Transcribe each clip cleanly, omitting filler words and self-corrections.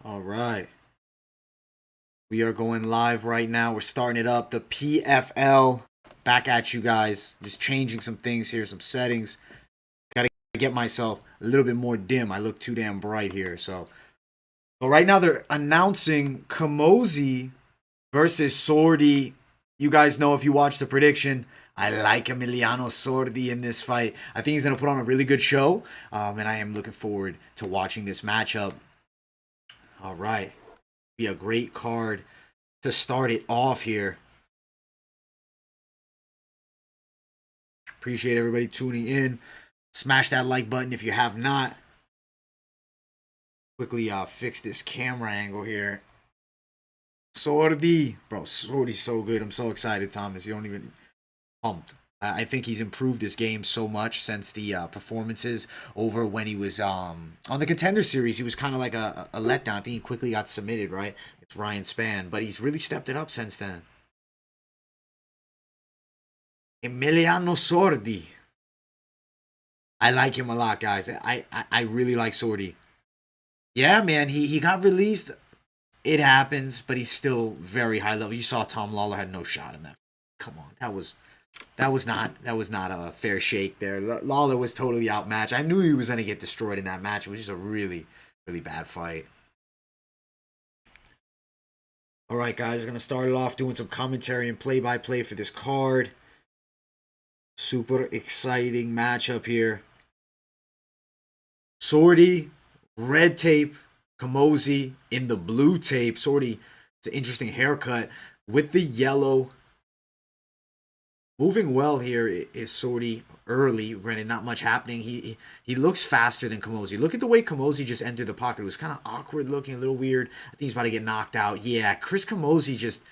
All right. We are going live right now. We're starting it up. The PFL. Back at you guys. Just changing some things here, some settings. Got to get myself a little bit more dim. I look too damn bright here. But right now they're announcing Camozzi versus Sordi. You guys know if you watch the prediction, I like Emiliano Sordi in this fight. I think he's going to put on a really good show. And I am looking forward to watching this matchup. All right. Be a great card to start it off here. Appreciate everybody tuning in. Smash that like button if you have not. Quickly fix this camera angle here. Sordi. Bro, Sordi's so good. I'm so excited, Thomas. You don't even pumped. I think he's improved his game so much since the performances over when he was on the Contender Series. He was kind of like a letdown. I think he quickly got submitted, right? It's Ryan Spann, but he's really stepped it up since then. Emiliano Sordi. I like him a lot, guys. I really like Sordi. Yeah, man, he got released. It happens, but he's still very high level. You saw Tom Lawler had no shot in that. Come on, that was not a fair shake there. Lawler was totally outmatched. I knew he was gonna get destroyed in that match. It was just a really bad fight. All right, guys, gonna start it off doing some commentary and play-by-play for this card. Super exciting matchup here. Sordi, red tape. Camozzi in the blue tape. Sordi, it's an interesting haircut with the yellow. Moving well here is Sordi early. Granted, not much happening. He looks faster than Camozzi. Look at the way Camozzi just entered the pocket. It was kind of awkward looking, a little weird. I think he's about to get knocked out. Yeah, Chris Camozzi just,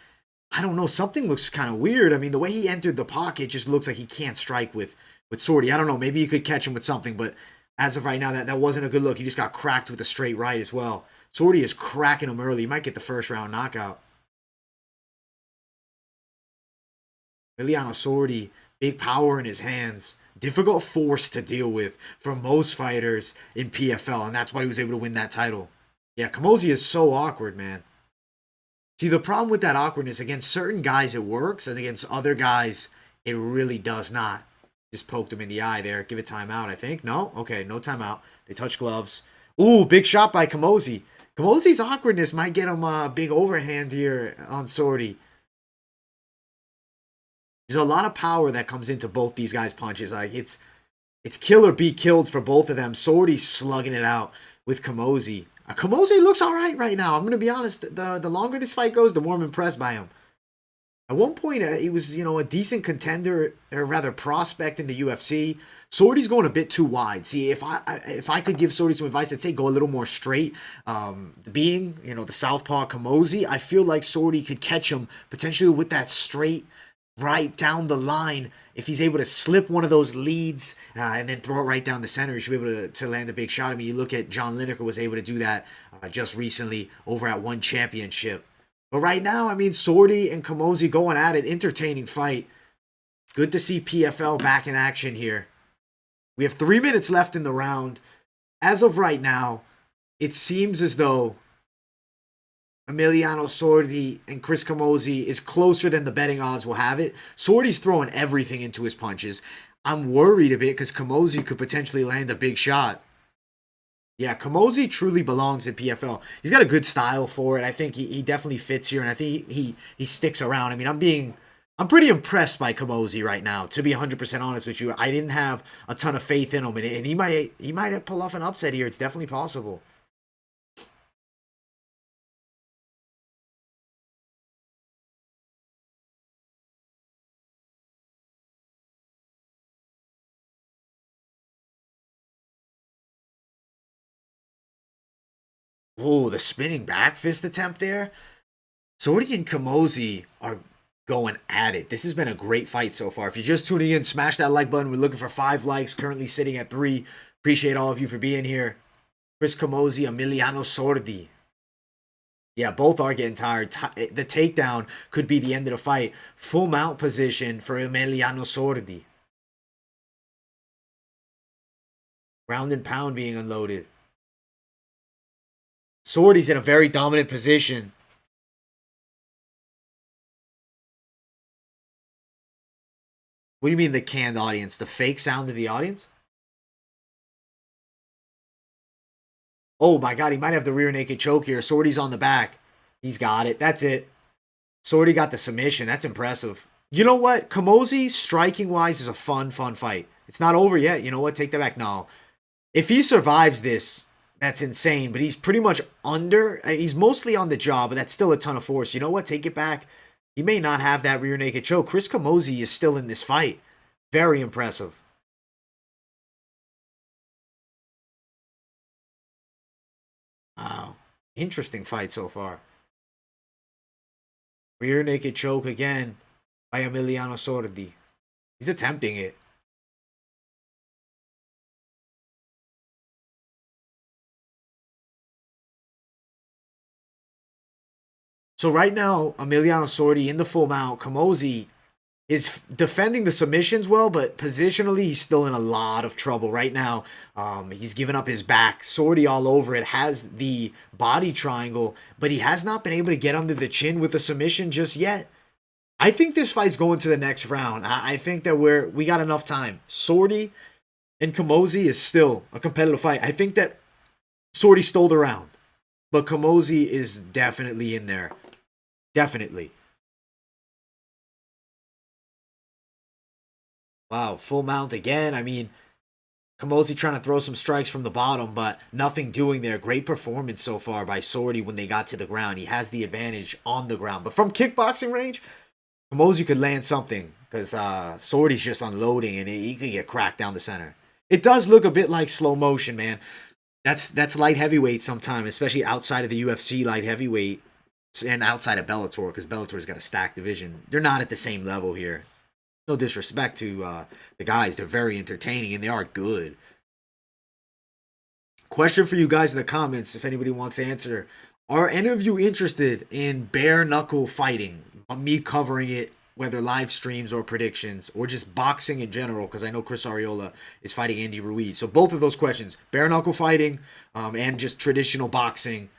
I don't know, something looks kind of weird. I mean, the way he entered the pocket just looks like he can't strike with Sordi. I don't know, maybe you could catch him with something, but as of right now, that wasn't a good look. He just got cracked with a straight right as well. Sordi is cracking him early. He might get the first round knockout. Emiliano Sordi, big power in his hands. Difficult force to deal with for most fighters in PFL, and that's why he was able to win that title. Yeah, Camozzi is so awkward, man. See, the problem with that awkwardness, against certain guys it works, and against other guys it really does not. Just poked him in the eye there. Give it timeout, I think. No? Okay, no timeout. They touch gloves. Ooh, big shot by Camozzi. Camozzi's awkwardness might get him a big overhand here on Sordi. There's a lot of power that comes into both these guys' punches. Like it's kill or be killed for both of them. Sordi's slugging it out with Camozzi. Camozzi looks all right now. I'm gonna be honest. The longer this fight goes, the more I'm impressed by him. At one point, he was a decent contender, or rather prospect in the UFC. Sordi's going a bit too wide. See, if I could give Sordi some advice, I'd say go a little more straight. Being the southpaw Camozzi, I feel like Sordi could catch him potentially with that straight right down the line. If he's able to slip one of those leads and then throw it right down the center, he should be able to land a big shot. I mean, you look at John Lineker was able to do that just recently over at One Championship. But right now, I mean, Sordi and Camozzi going at it. Entertaining fight. Good to see PFL back in action here. We have 3 minutes left in the round. As of right now, it seems as though Emiliano Sordi and Chris Camozzi is closer than the betting odds will have it. Sordi's throwing everything into his punches. I'm worried a bit because Camozzi could potentially land a big shot. Yeah, Camozzi truly belongs in PFL. He's got a good style for it. I think he definitely fits here, and I think he sticks around. I mean, I'm pretty impressed by Camozzi right now, to be 100% honest with you. I didn't have a ton of faith in him, and he might pull off an upset here. It's definitely possible. Oh, the spinning back fist attempt there. Sordi and Camozzi are going at it. This has been a great fight so far. If you're just tuning in, smash that like button. We're looking for 5 likes, currently sitting at 3. Appreciate all of you for being here. Chris Camozzi, Emiliano Sordi. Yeah, both are getting tired. The takedown could be the end of the fight. Full mount position for Emiliano Sordi. Ground and pound being unloaded. Sordi's in a very dominant position. What do you mean the canned audience? The fake sound of the audience? Oh my god, he might have the rear naked choke here. Sordi's on the back. He's got it. That's it. Sordi got the submission. That's impressive. You know what? Camozzi, striking-wise, is a fun fight. It's not over yet. You know what? Take that back. No. If he survives this, that's insane. But he's pretty much under. He's mostly on the jaw, but that's still a ton of force. You know what? Take it back. He may not have that rear naked choke. Chris Camozzi is still in this fight. Very impressive. Wow. Interesting fight so far. Rear naked choke again by Emiliano Sordi. He's attempting it. So right now, Emiliano Sordi in the full mount. Camozzi is defending the submissions well, but positionally, he's still in a lot of trouble right now. He's given up his back. Sordi all over it, has the body triangle, but he has not been able to get under the chin with the submission just yet. I think this fight's going to the next round. I think that we got enough time. Sordi and Camozzi is still a competitive fight. I think that Sordi stole the round, but Camozzi is definitely in there. Definitely. Wow, full mount again. I mean, Camozzi trying to throw some strikes from the bottom, but nothing doing there. Great performance so far by Sordi when they got to the ground. He has the advantage on the ground. But from kickboxing range, Camozzi could land something because Sordi's just unloading and he could get cracked down the center. It does look a bit like slow motion, man. That's light heavyweight sometimes, especially outside of the UFC light heavyweight and outside of Bellator, because Bellator's got a stacked division. They're not at the same level here. No disrespect to the guys. They're very entertaining and they are good. Question for you guys in the comments, if anybody wants to answer. Are any of you interested in bare knuckle fighting? Me covering it, whether live streams or predictions, or just boxing in general, because I know Chris Arreola is fighting Andy Ruiz. So both of those questions, bare knuckle fighting and just traditional boxing,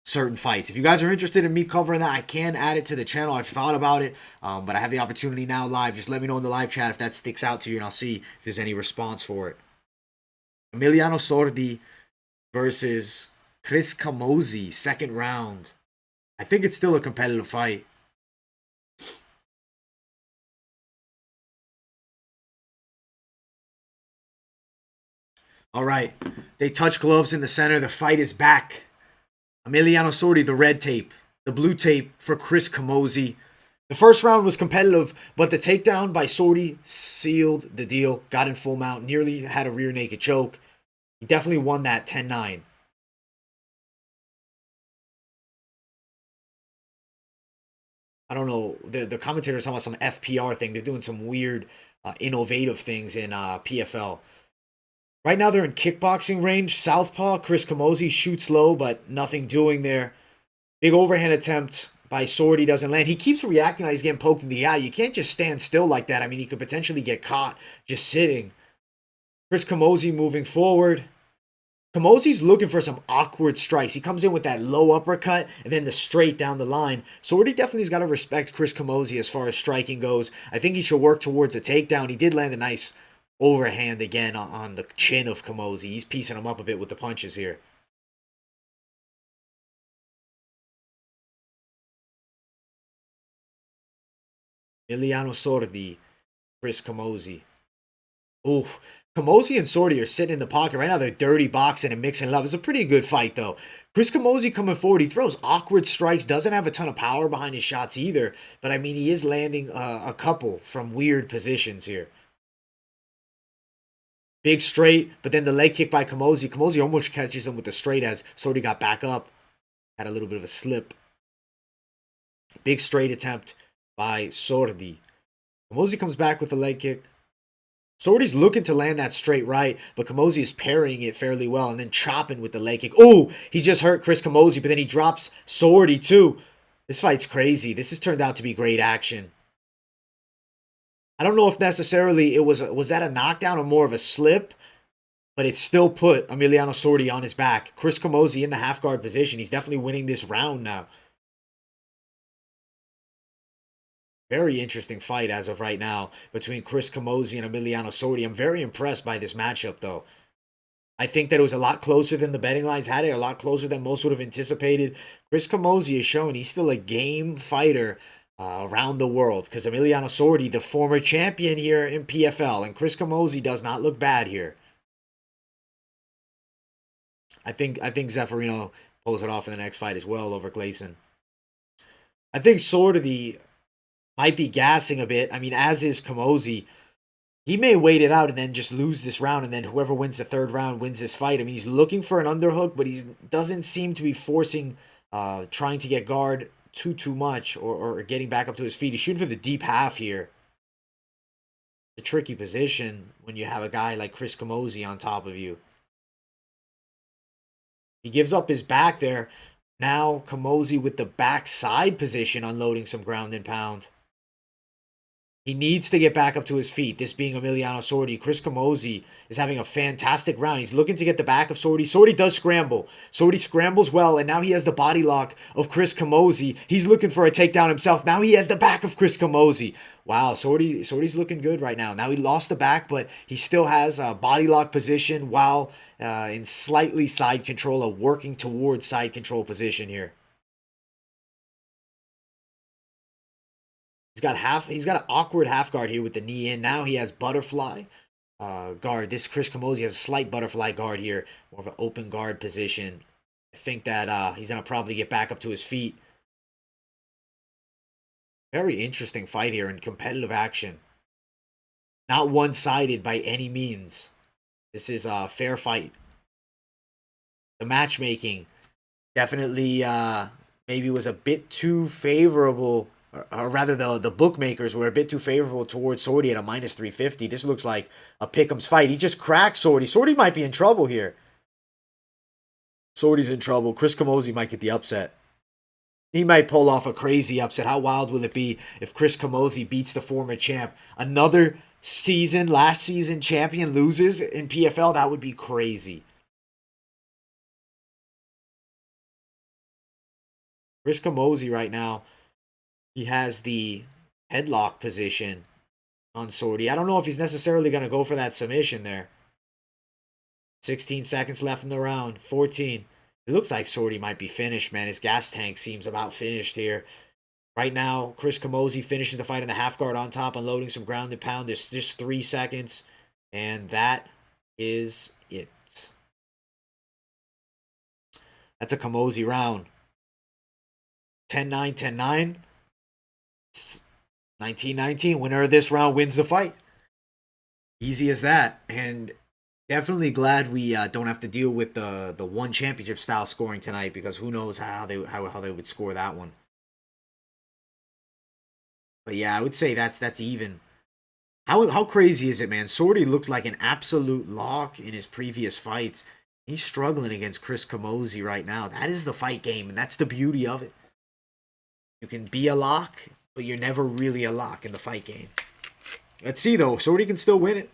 certain fights. If you guys are interested in me covering that, I can add it to the channel. I've thought about it, but I have the opportunity now live. Just let me know in the live chat if that sticks out to you, and I'll see if there's any response for it. Emiliano Sordi versus Chris Camozzi, second round. I think it's still a competitive fight. All right, they touch gloves in the center. The fight is back. Emiliano Sordi, the red tape. The blue tape for Chris Camozzi. The first round was competitive, but the takedown by Sordi sealed the deal. Got in full mount, nearly had a rear naked choke. He definitely won that 10-9. I don't know. The commentators talking about some FPR thing. They're doing some weird, innovative things in PFL. Right now they're in kickboxing range. Southpaw, Chris Camozzi shoots low, but nothing doing there. Big overhand attempt by Sordi doesn't land. He keeps reacting like he's getting poked in the eye. You can't just stand still like that. I mean, he could potentially get caught just sitting. Chris Camozzi moving forward. Camozzi's looking for some awkward strikes. He comes in with that low uppercut and then the straight down the line. Sordi definitely's got to respect Chris Camozzi as far as striking goes. I think he should work towards a takedown. He did land a nice overhand again on the chin of Camozzi. He's piecing him up a bit with the punches here. Emiliano Sordi, Chris Camozzi. Ooh, Camozzi and Sordi are sitting in the pocket right now. They're dirty boxing and mixing it up. It's a pretty good fight, though. Chris Camozzi coming forward. He throws awkward strikes. Doesn't have a ton of power behind his shots either. But, I mean, he is landing a couple from weird positions here. Big straight, but then the leg kick by Camozzi. Camozzi almost catches him with the straight as Sordi got back up. Had a little bit of a slip. Big straight attempt by Sordi. Camozzi comes back with the leg kick. Sordi's looking to land that straight right, but Camozzi is parrying it fairly well and then chopping with the leg kick. Oh, he just hurt Chris Camozzi, but then he drops Sordi too. This fight's crazy. This has turned out to be great action. I don't know if necessarily it was that a knockdown or more of a slip, but it still put Emiliano Sordi on his back. Chris Camozzi in the half guard position. He's definitely winning this round now. Very interesting fight as of right now between Chris Camozzi and Emiliano Sordi. I'm very impressed by this matchup, though. I think that it was a lot closer than the betting lines had it, a lot closer than most would have anticipated. Chris Camozzi is showing he's still a game fighter around the world, because Emiliano Sordi, the former champion here in PFL, and Chris Camozzi does not look bad here. I think Zeferino pulls it off in the next fight as well over Gleison. I think Sordi might be gassing a bit. I mean, as is Camozzi. He may wait it out and then just lose this round, and then whoever wins the third round wins this fight. I mean, he's looking for an underhook, but he doesn't seem to be forcing, trying to get guard too much, or getting back up to his feet. He's shooting for the deep half here. It's a tricky position when you have a guy like Chris Camozzi on top of you. He gives up his back there. Now Camozzi with the backside position, unloading some ground and pound. He needs to get back up to his feet, this being Emiliano Sordi. Chris Camozzi is having a fantastic round. He's looking to get the back of Sordi. Sordi does scramble. Sordi scrambles well, and now he has the body lock of Chris Camozzi. He's looking for a takedown himself. Now he has the back of Chris Camozzi. Wow, Sordi's looking good right now. Now he lost the back, but he still has a body lock position while in slightly side control, working towards side control position here. He's got an awkward half guard here with the knee in. Now he has butterfly guard. This Chris Camozzi has a slight butterfly guard here, more of an open guard position. I think that he's gonna probably get back up to his feet. Very interesting fight here in competitive action. Not one-sided by any means. This is a fair fight. The matchmaking definitely maybe was a bit too favorable. Or rather, the bookmakers were a bit too favorable towards Sordi at a minus 350. This looks like a pick'em's fight. He just cracked Sordi. Sordi might be in trouble here. Sordi's in trouble. Chris Camozzi might get the upset. He might pull off a crazy upset. How wild will it be if Chris Camozzi beats the former champ? Another last season champion loses in PFL? That would be crazy. Chris Camozzi right now, he has the headlock position on Sordi. I don't know if he's necessarily going to go for that submission there. 16 seconds left in the round. 14. It looks like Sordi might be finished, man. His gas tank seems about finished here. Right now, Chris Camozzi finishes the fight in the half guard on top, unloading some ground and pound. There's just 3 seconds. And that is it. That's a Camozzi round. 10-9, 10-9. 19-19. Winner of this round wins the fight. Easy as that. And definitely glad we don't have to deal with the one championship style scoring tonight, because who knows how they would score that one. But yeah, I would say that's even. How crazy is it, man? Sordi looked like an absolute lock in his previous fights. He's struggling against Chris Camozzi right now. That is the fight game, and that's the beauty of it. You can be a lock, but you're never really a lock in the fight game. Let's see, though. Sordi can still win it.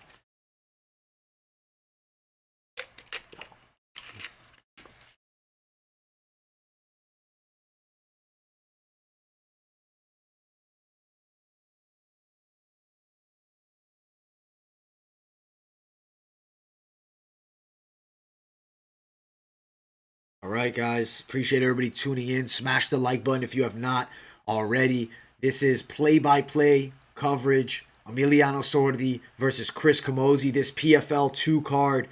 All right, guys. Appreciate everybody tuning in. Smash the like button if you have not already. This is play-by-play coverage. Emiliano Sordi versus Chris Camozzi. This PFL 2 card.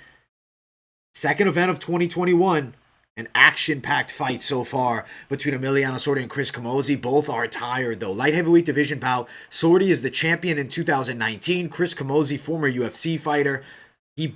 Second event of 2021. An action-packed fight so far between Emiliano Sordi and Chris Camozzi. Both are tired, though. Light heavyweight division bout. Sordi is the champion in 2019. Chris Camozzi, former UFC fighter. He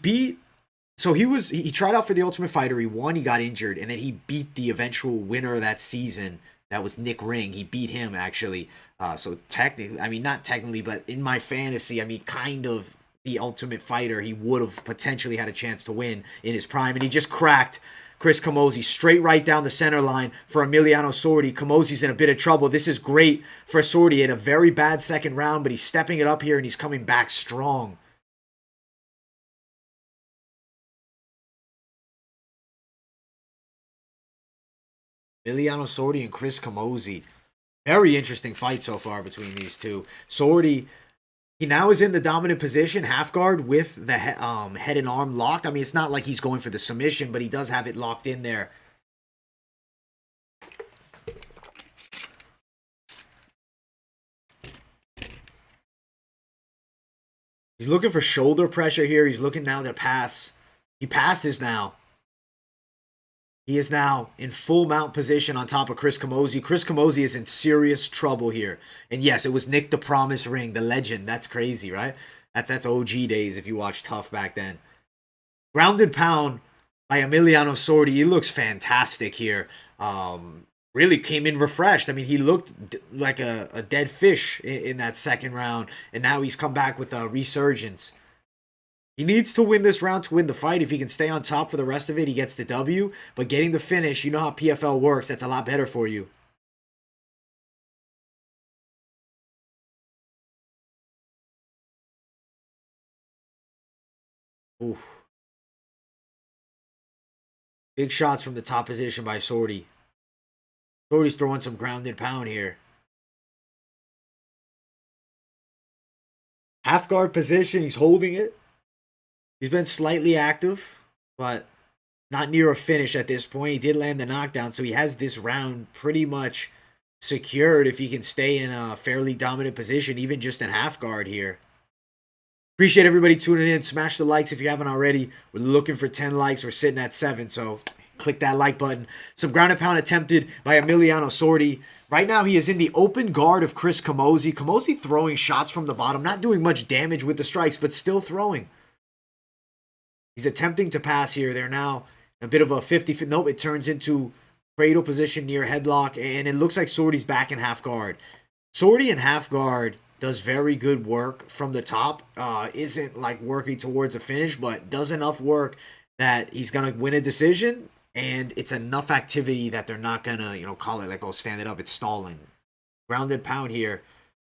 tried out for the Ultimate Fighter. He won. He got injured, and then he beat the eventual winner of that season. That was Nick Ring. He beat him, actually. So technically, I mean, not technically, but in my fantasy, I mean, kind of the Ultimate Fighter, he would have potentially had a chance to win in his prime, and he just cracked Chris Camozzi straight right down the center line for Emiliano Sordi. Camozzi's in a bit of trouble. This is great for Sordi. He had a very bad second round, but he's stepping it up here, and he's coming back strong. Emiliano Sordi and Chris Camozzi. Very interesting fight so far between these two. Sordi, he now is in the dominant position, half guard with the head and arm locked. I mean, it's not like he's going for the submission, but he does have it locked in there. He's looking for shoulder pressure here. He's looking now to pass. He passes now. He is now in full mount position on top of Chris Camozzi. Chris Camozzi is in serious trouble here. And yes, it was Nick the Promise Ring, the legend. That's crazy, right? That's OG days if you watch Tough back then. Grounded pound by Emiliano Sordi. He looks fantastic here. Really came in refreshed. I mean, he looked like a dead fish in that second round. And now he's come back with a resurgence. He needs to win this round to win the fight. If he can stay on top for the rest of it, he gets the W. But getting the finish, you know how PFL works. That's a lot better for you. Ooh. Big shots from the top position by Sordi. Sordi's throwing some grounded pound here. Half guard position. He's holding it. He's been slightly active, but not near a finish at this point. He did land the knockdown, so he has this round pretty much secured if he can stay in a fairly dominant position, even just in half guard here. Appreciate everybody tuning in. Smash the likes if you haven't already. We're looking for 10 likes. We're sitting at 7, so click that like button. Some ground and pound attempted by Emiliano Sordi. Right now, he is in the open guard of Chris Camozzi. Camozzi throwing shots from the bottom, not doing much damage with the strikes, but still throwing. He's attempting to pass here. They're now a bit of a 50. Nope, it turns into cradle position near headlock, and it looks like Sordi's back in half guard. Sordi in half guard does very good work from the top. Isn't like working towards a finish, but does enough work that he's gonna win a decision, and it's enough activity that they're not gonna, call it like, oh, stand it up. It's stalling. Grounded pound here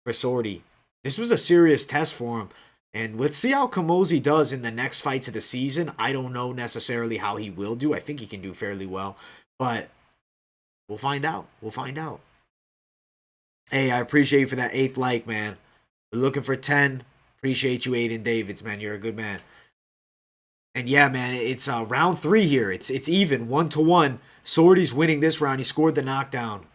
for Sordi. This was a serious test for him. And let's see how Camozzi does in the next fights of the season. I don't know necessarily how he will do. I think he can do fairly well. But we'll find out. We'll find out. Hey, I appreciate you for that 8th like, man. We're looking for 10. Appreciate you, Aiden Davids, man. You're a good man. And yeah, man, it's round 3 here. It's even, 1-1. Sordi's winning this round. He scored the knockdown.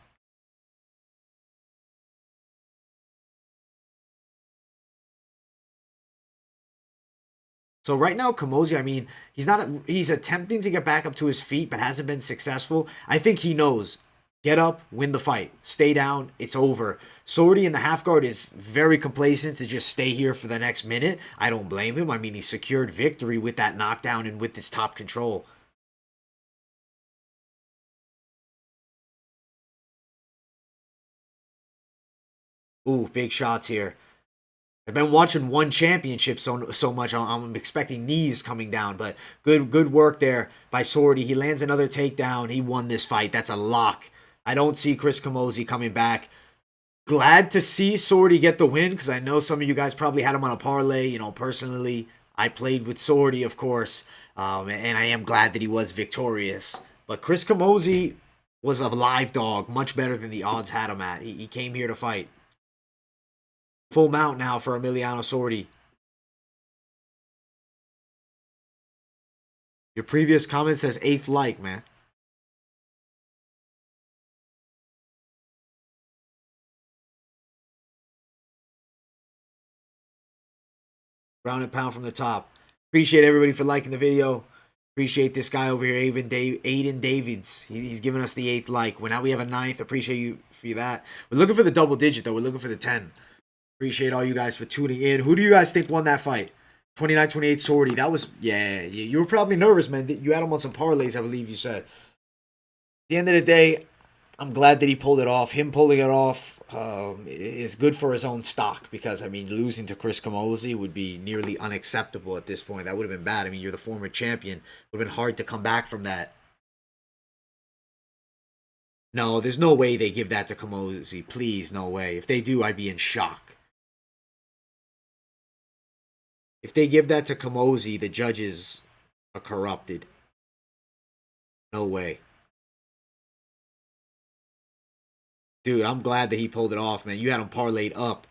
So right now, Camozzi, I mean, he's attempting to get back up to his feet, but hasn't been successful. I think he knows. Get up, win the fight. Stay down, it's over. Sordi in the half guard is very complacent to just stay here for the next minute. I don't blame him. I mean, he secured victory with that knockdown and with his top control. Ooh, big shots here. I've been watching One Championship so much. I'm expecting knees coming down, but good work there by Sordi. He lands another takedown. He won this fight. That's a lock. I don't see Chris Camozzi coming back. Glad to see Sordi get the win because I know some of you guys probably had him on a parlay. Personally, I played with Sordi, of course, and I am glad that he was victorious. But Chris Camozzi was a live dog, much better than the odds had him at. He came here to fight. Full mount now for Emiliano Sordi. Your previous comment says 8th like, man. Ground and pound from the top. Appreciate everybody for liking the video. Appreciate this guy over here, Aiden Davids. He's giving us the 8th like. Now we have a 9th. Appreciate you for that. We're looking for the double digit, though. We're looking for the 10. Appreciate all you guys for tuning in. Who do you guys think won that fight? 29-28 Sordi. That was, yeah, you were probably nervous, man. You had him on some parlays, I believe you said. At the end of the day, I'm glad that he pulled it off. Him pulling it off is good for his own stock because, I mean, losing to Chris Camozzi would be nearly unacceptable at this point. That would have been bad. I mean, you're the former champion. It would have been hard to come back from that. No, there's no way they give that to Camozzi. Please, no way. If they do, I'd be in shock. If they give that to Camozzi, the judges are corrupted. No way. Dude, I'm glad that he pulled it off, man. You had him parlayed up.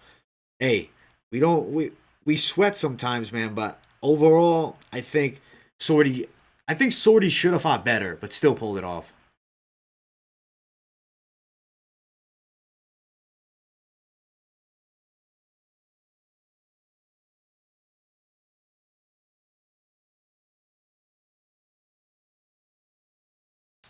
Hey, we don't we sweat sometimes, man, but overall, Sordi I think Sordi should have fought better, but still pulled it off.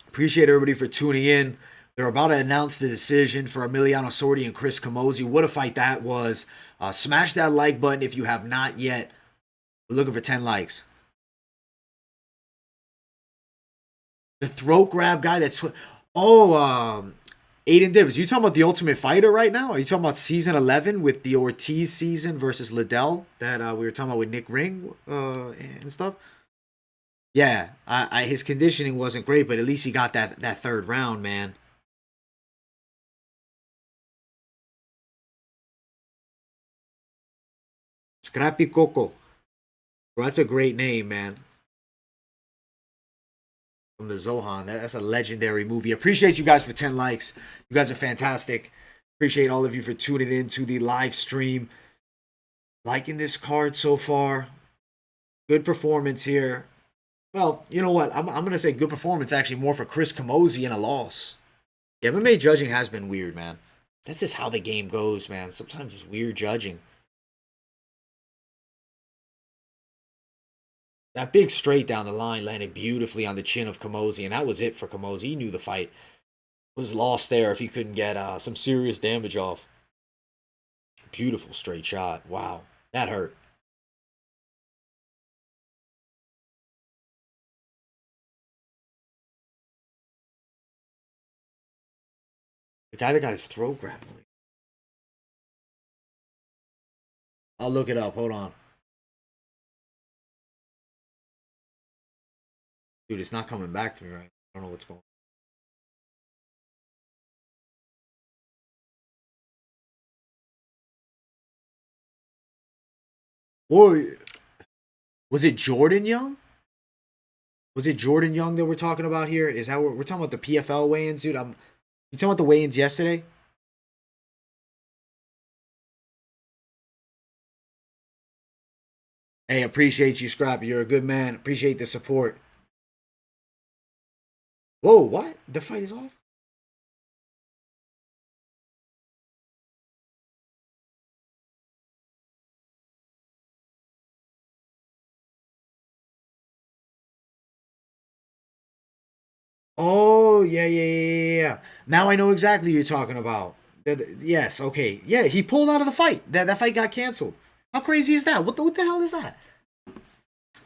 Appreciate everybody for tuning in. They're about to announce the decision for Emiliano Sordi and Chris Camozzi. What a fight that was. Smash that like button if you have not yet. We're looking for 10 likes. The throat grab guy that's. Oh, Aiden Dibbs. You talking about the Ultimate Fighter right now? Are you talking about season 11 with the Ortiz season versus Liddell that we were talking about with Nick Ring and stuff? Yeah, his conditioning wasn't great, but at least he got that third round, man. Scrappy Coco. Bro, that's a great name, man. From the Zohan. That's a legendary movie. Appreciate you guys for 10 likes. You guys are fantastic. Appreciate all of you for tuning in to the live stream. Liking this card so far. Good performance here. Well, you know what? I'm going to say good performance actually more for Chris Camozzi and a loss. Yeah, MMA judging has been weird, man. That's just how the game goes, man. Sometimes it's weird judging. That big straight down the line landed beautifully on the chin of Camozzi, and that was it for Camozzi. He knew the fight was lost there if he couldn't get some serious damage off. Beautiful straight shot. Wow, that hurt. The guy that got his throat grabbed. I'll look it up. Hold on. Dude, it's not coming back to me right. I don't know what's going on. Or was it Jordan Young? Was it Jordan Young that we're talking about here? Is that what we're talking about the PFL weigh-ins, dude? You talking about the weigh-ins yesterday? Hey, appreciate you, Scrappy. You're a good man. Appreciate the support. Whoa, what? The fight is off? Oh, yeah, yeah, yeah, yeah, yeah. Now I know exactly what you're talking about. Yes, okay. Yeah, he pulled out of the fight. That fight got canceled. How crazy is that? What the hell is that?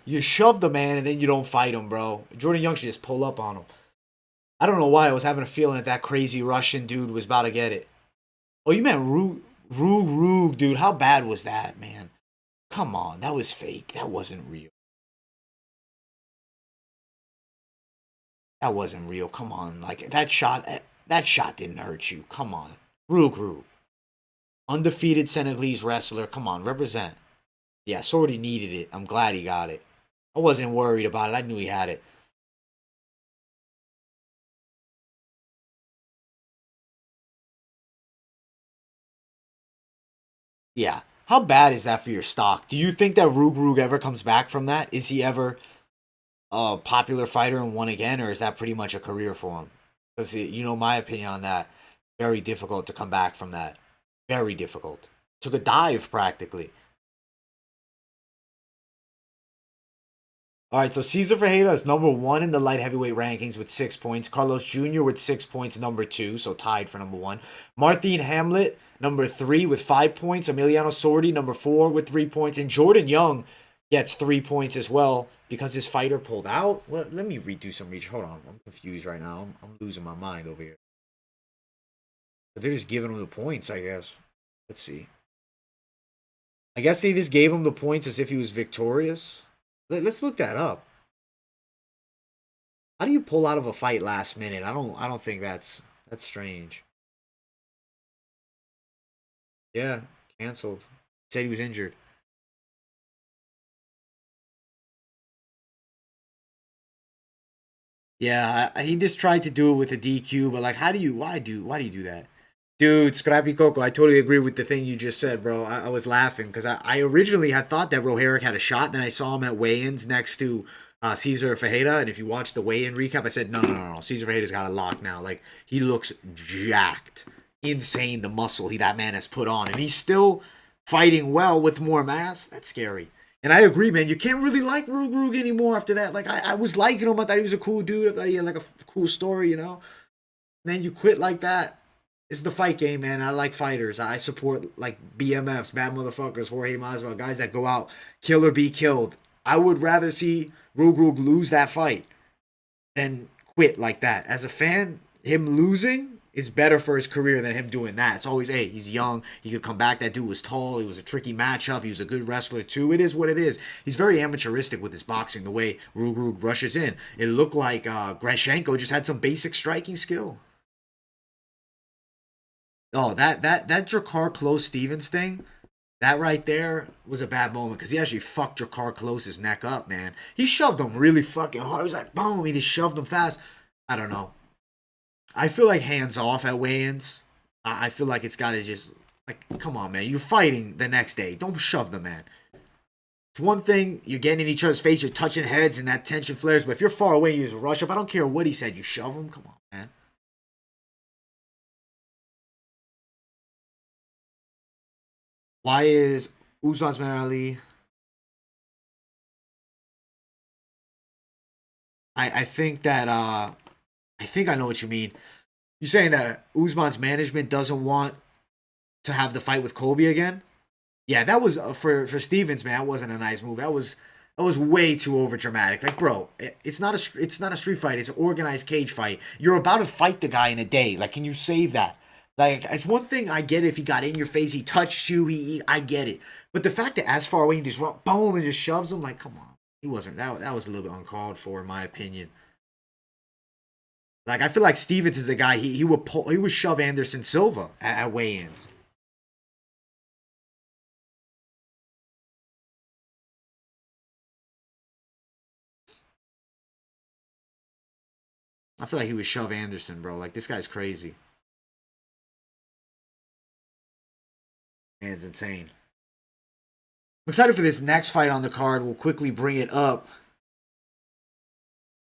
You shove the man and then you don't fight him, bro. Jordan Young should just pull up on him. I don't know why I was having a feeling that crazy Russian dude was about to get it. Oh, you meant Rug, dude. How bad was that, man? Come on, that was fake. That wasn't real. That wasn't real. Come on, like that shot didn't hurt you. Come on, Rug, undefeated Senegalese wrestler. Come on, represent. Yeah, Sordy needed it. I'm glad he got it. I wasn't worried about it. I knew he had it. Yeah. How bad is that for your stock? Do you think that Rug ever comes back from that? Is he ever a popular fighter and won again, or is that pretty much a career for him? Because you know my opinion on that. Very difficult to come back from that. Very difficult. Took a dive practically. All right, so Cezar Ferreira is number one in the light heavyweight rankings with 6 points. Carlos Jr. with 6 points, number two, so tied for number one. Martine Hamlet, number three with 5 points. Emiliano Sordi, number four with 3 points. And Jordan Young gets 3 points as well because his fighter pulled out. Well, let me redo some research. Hold on, I'm confused right now. I'm losing my mind over here. But they're just giving him the points, I guess. Let's see. I guess they just gave him the points as if he was victorious. Let's look that up. How do you pull out of a fight last minute? I don't think that's strange. Yeah, canceled. Said he was injured. Yeah, he just tried to do it with a DQ, but like, why do you do that? Dude, Scrappy Coco, I totally agree with the thing you just said, bro. I was laughing because I originally had thought that Roherick had a shot. Then I saw him at weigh-ins next to Cezar Ferreira. And if you watch the weigh-in recap, I said, no. Cezar Ferreira's got a lock now. Like, he looks jacked. Insane, the muscle that man has put on. And he's still fighting well with more mass. That's scary. And I agree, man. You can't really like Rug anymore after that. Like, I was liking him. I thought he was a cool dude. I thought he had, like, a cool story, you know? And then you quit like that. It's the fight game, man. I like fighters. I support like BMFs, bad motherfuckers, Jorge Masvidal, guys that go out, kill or be killed. I would rather see Rug lose that fight than quit like that. As a fan, him losing is better for his career than him doing that. It's always, hey, he's young. He could come back. That dude was tall. It was a tricky matchup. He was a good wrestler, too. It is what it is. He's very amateuristic with his boxing, the way Rug rushes in. It looked like Grashenko just had some basic striking skill. Oh, that Drakkar Close Stevens thing, that right there was a bad moment because he actually fucked Drakkar Close's neck up, man. He shoved him really fucking hard. It was like boom, he just shoved him fast. I don't know. I feel like hands off at weigh-ins. I feel like it's gotta just like come on, man. You're fighting the next day. Don't shove the man. It's one thing you're getting in each other's face, you're touching heads, and that tension flares. But if you're far away, you just rush up. I don't care what he said. You shove him. Come on, man. Why is Usman's Ali? I think that I think I know what you mean. You're saying that Usman's management doesn't want to have the fight with Colby again? Yeah, that was for Stevens, man. That wasn't a nice move. That was way too over dramatic. Like, bro, it's not a street fight. It's an organized cage fight. You're about to fight the guy in a day. Like, can you save that? Like, it's one thing I get if he got in your face, he touched you, I get it. But the fact that as far away he just run, boom, and just shoves him, like, come on, he wasn't that was a little bit uncalled for, in my opinion. Like, I feel like Stevens is a guy he would shove Anderson Silva at weigh-ins. I feel like he would shove Anderson, bro. Like, this guy's crazy. Man's insane. I'm excited for this next fight on the card. We'll quickly bring it up.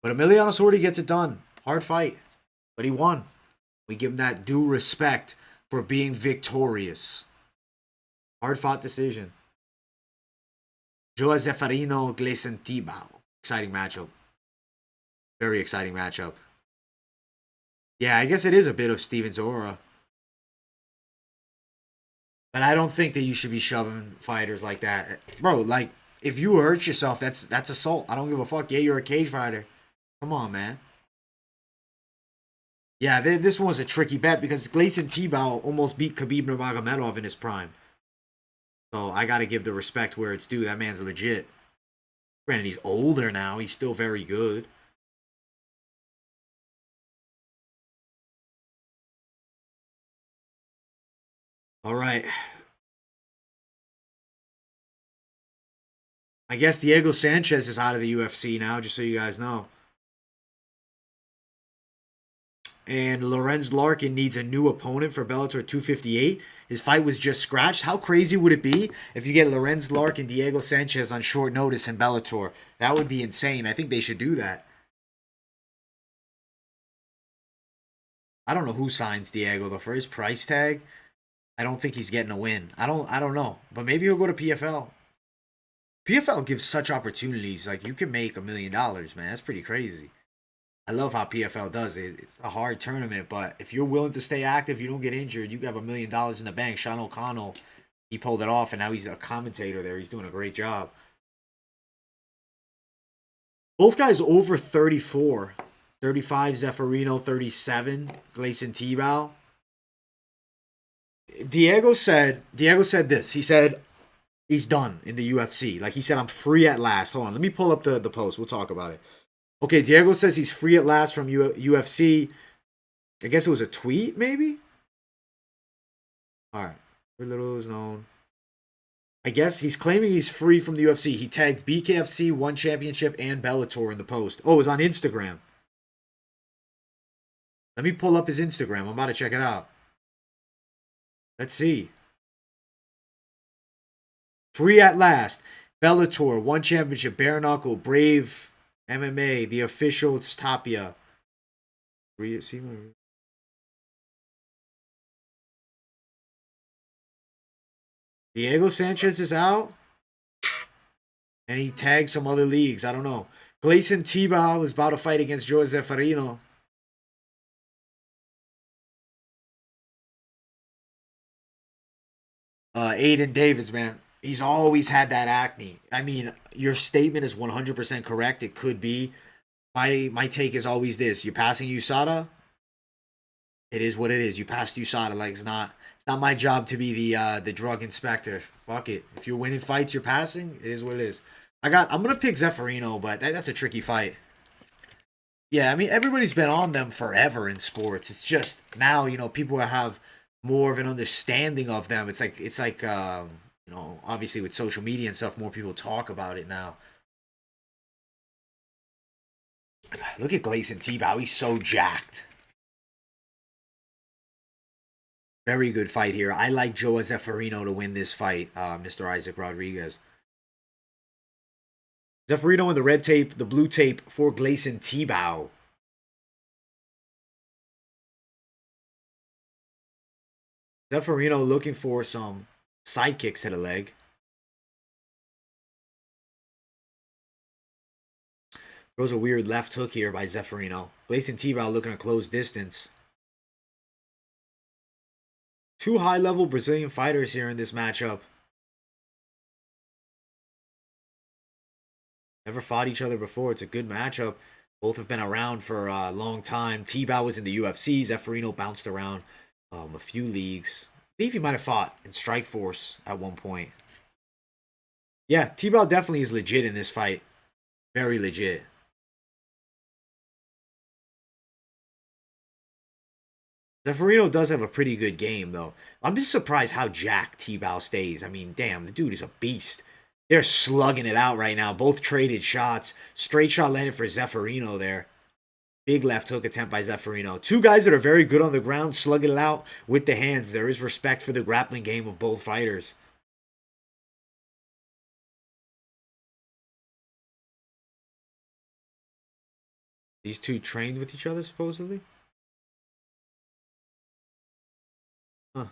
But Emiliano Sordi gets it done. Hard fight. But he won. We give him that due respect for being victorious. Hard fought decision. Joao Zeferino, Gleison Tibau. Exciting matchup. Very exciting matchup. Yeah, I guess it is a bit of Steven's aura. But I don't think that you should be shoving fighters like that. Bro, like, if you hurt yourself, that's assault. I don't give a fuck. Yeah, you're a cage fighter. Come on, man. Yeah, this one was a tricky bet because Gleison Tibau almost beat Khabib Nurmagomedov in his prime. So I got to give the respect where it's due. That man's legit. Granted, he's older now. He's still very good. All right. I guess Diego Sanchez is out of the UFC now, just so you guys know. And Lorenz Larkin needs a new opponent for Bellator 258. His fight was just scratched. How crazy would it be if you get Lorenz Larkin, Diego Sanchez on short notice in Bellator? That would be insane. I think they should do that. I don't know who signs Diego though. For his price tag, I don't think he's getting a win. I don't know. But maybe he'll go to PFL. PFL gives such opportunities. Like you can make $1 million, man. That's pretty crazy. I love how PFL does it. It's a hard tournament, but if you're willing to stay active, you don't get injured, you have $1 million in the bank. Sean O'Connell, he pulled it off, and now he's a commentator there. He's doing a great job. Both guys over 34. 35 Zeferino, 37 Gleison Tibau. Diego said this. He said he's done in the UFC. Like he said, I'm free at last. Hold on, let me pull up the post. We'll talk about it. Okay, Diego says he's free at last from UFC. I guess it was a tweet, maybe? All right. Very little is known. I guess he's claiming he's free from the UFC. He tagged BKFC, One Championship, and Bellator in the post. Oh, it was on Instagram. Let me pull up his Instagram. I'm about to check it out. Let's see. Free at last. Bellator, one championship, bare knuckle, Brave, MMA, the official, it's Tapia. Diego Sanchez is out. And he tagged some other leagues. I don't know. Gleison Tibau was about to fight against Joao Zeferino. Aiden Davis, man. He's always had that acne. I mean, your statement is 100% correct. It could be. My take is always this. You're passing USADA. It is what it is. You passed USADA. Like, it's not my job to be the drug inspector. Fuck it. If you're winning fights, you're passing. It is what it is. I'm gonna pick Zeferino, but that's a tricky fight. Yeah, I mean everybody's been on them forever in sports. It's just now, people have more of an understanding of them. It's like obviously with social media and stuff, more people talk about it now. Look at Gleison Tibau. He's so jacked. Very good fight here. I like Joao Zeferino to win this fight, Mr. Isaac Rodriguez. Zeferino in the red tape, the blue tape for Gleison Tibau. Zeferino looking for some side kicks to the leg. Throws a weird left hook here by Zeferino. Gleison Tibau looking to close distance. Two high-level Brazilian fighters here in this matchup. Never fought each other before. It's a good matchup. Both have been around for a long time. Tibau was in the UFC. Zeferino bounced around a few leagues. I believe he might have fought in Strikeforce at one point. Yeah, Tibau definitely is legit in this fight. Very legit. Zeferino does have a pretty good game, though. I'm just surprised how jacked Tibau stays. I mean, damn, the dude is a beast. They're slugging it out right now. Both traded shots. Straight shot landed for Zeferino there. Big left hook attempt by Zeferino. Two guys that are very good on the ground, slugging it out with the hands. There is respect for the grappling game of both fighters. These two trained with each other, supposedly? Huh.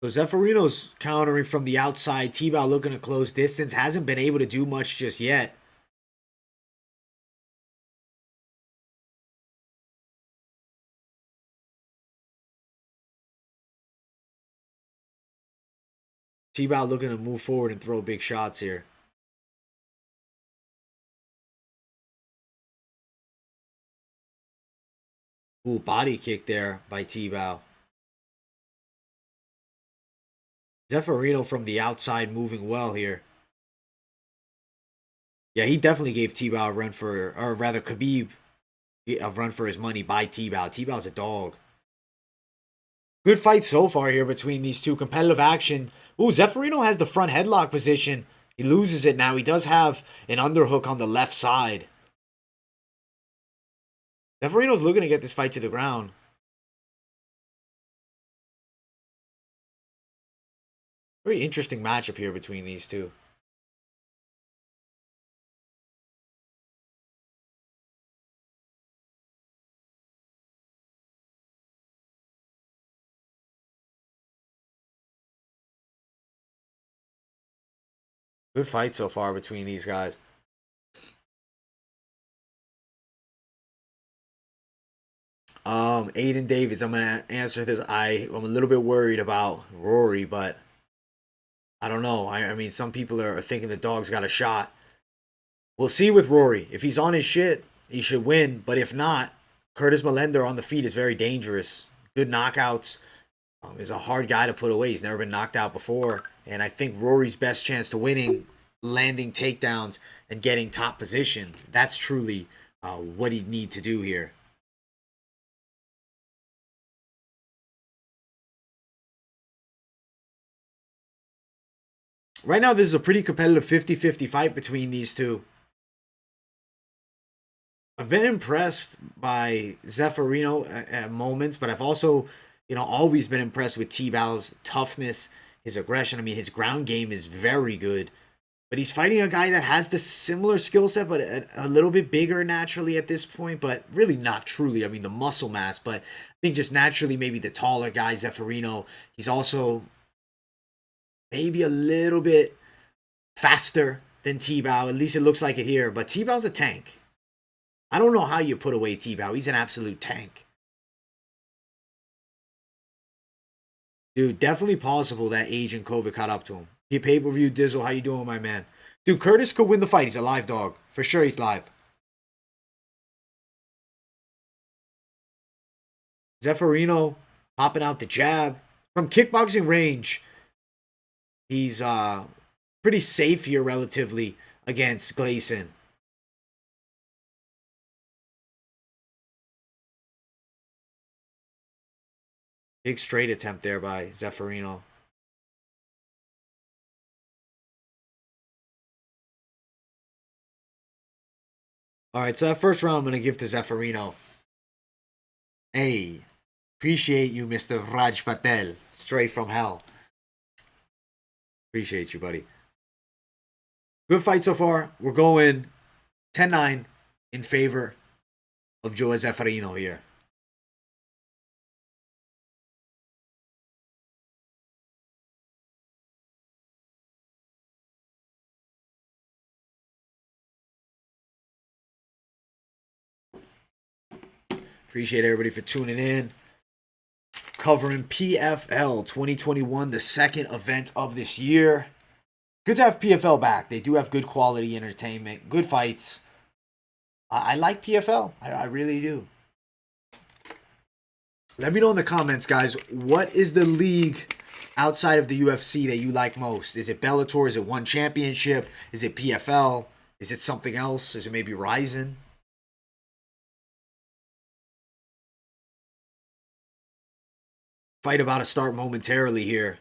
So Zeferino's countering from the outside. Tibau looking to close distance. Hasn't been able to do much just yet. Tibau looking to move forward and throw big shots here. Ooh, body kick there by Tibau. Zeferino from the outside moving well here. Yeah, he definitely gave Tibau a run for, or rather Khabib a run for his money by Tibau. Tibau's a dog. Good fight so far here between these two. Competitive action. Ooh, Zeferino has the front headlock position. He loses it now. He does have an underhook on the left side. Zeferino's looking to get this fight to the ground. Very interesting matchup here between these two. Good fight so far between these guys. Aiden Davids, I'm gonna answer this. I'm a little bit worried about Rory, but I don't know. I mean, some people are thinking the dog's got a shot. We'll see with Rory. If he's on his shit, he should win. But if not, Curtis Millender on the feet is very dangerous. Good knockouts. Is a hard guy to put away. He's never been knocked out before. And I think Rory's best chance to winning, landing takedowns and getting top position. That's truly what he'd need to do here. Right now, this is a pretty competitive 50-50 fight between these two. I've been impressed by Zeferino at moments, but I've also, always been impressed with Tibau's toughness, his aggression. I mean, his ground game is very good. But he's fighting a guy that has the similar skill set, but a little bit bigger naturally at this point, but really not truly. I mean, the muscle mass, but I think just naturally, maybe the taller guy, Zeferino, he's also maybe a little bit faster than Tibau. At least it looks like it here. But Tibau's a tank. I don't know how you put away Tibau. He's an absolute tank. Dude, definitely possible that age and COVID caught up to him. He pay-per-view Dizzle, how you doing, my man? Dude, Curtis could win the fight. He's a live dog. For sure he's live. Zeferino popping out the jab. From kickboxing range, he's pretty safe here relatively against Gleison. Big straight attempt there by Zeferino. All right, so that first round I'm going to give to Zeferino. Hey, appreciate you, Mr. Raj Patel. Straight from hell. Appreciate you, buddy. Good fight so far. We're going 10-9 in favor of Joao Zeferino here. Appreciate everybody for tuning in. Covering PFL 2021, the second event of this year. Good to have PFL back. They do have good quality entertainment, good fights. I like PFL. I really do. Let me know in the comments, guys. What is the league outside of the UFC that you like most? Is it Bellator? Is it One Championship? Is it PFL? Is it something else? Is it maybe Ryzen? Fight about to start momentarily here.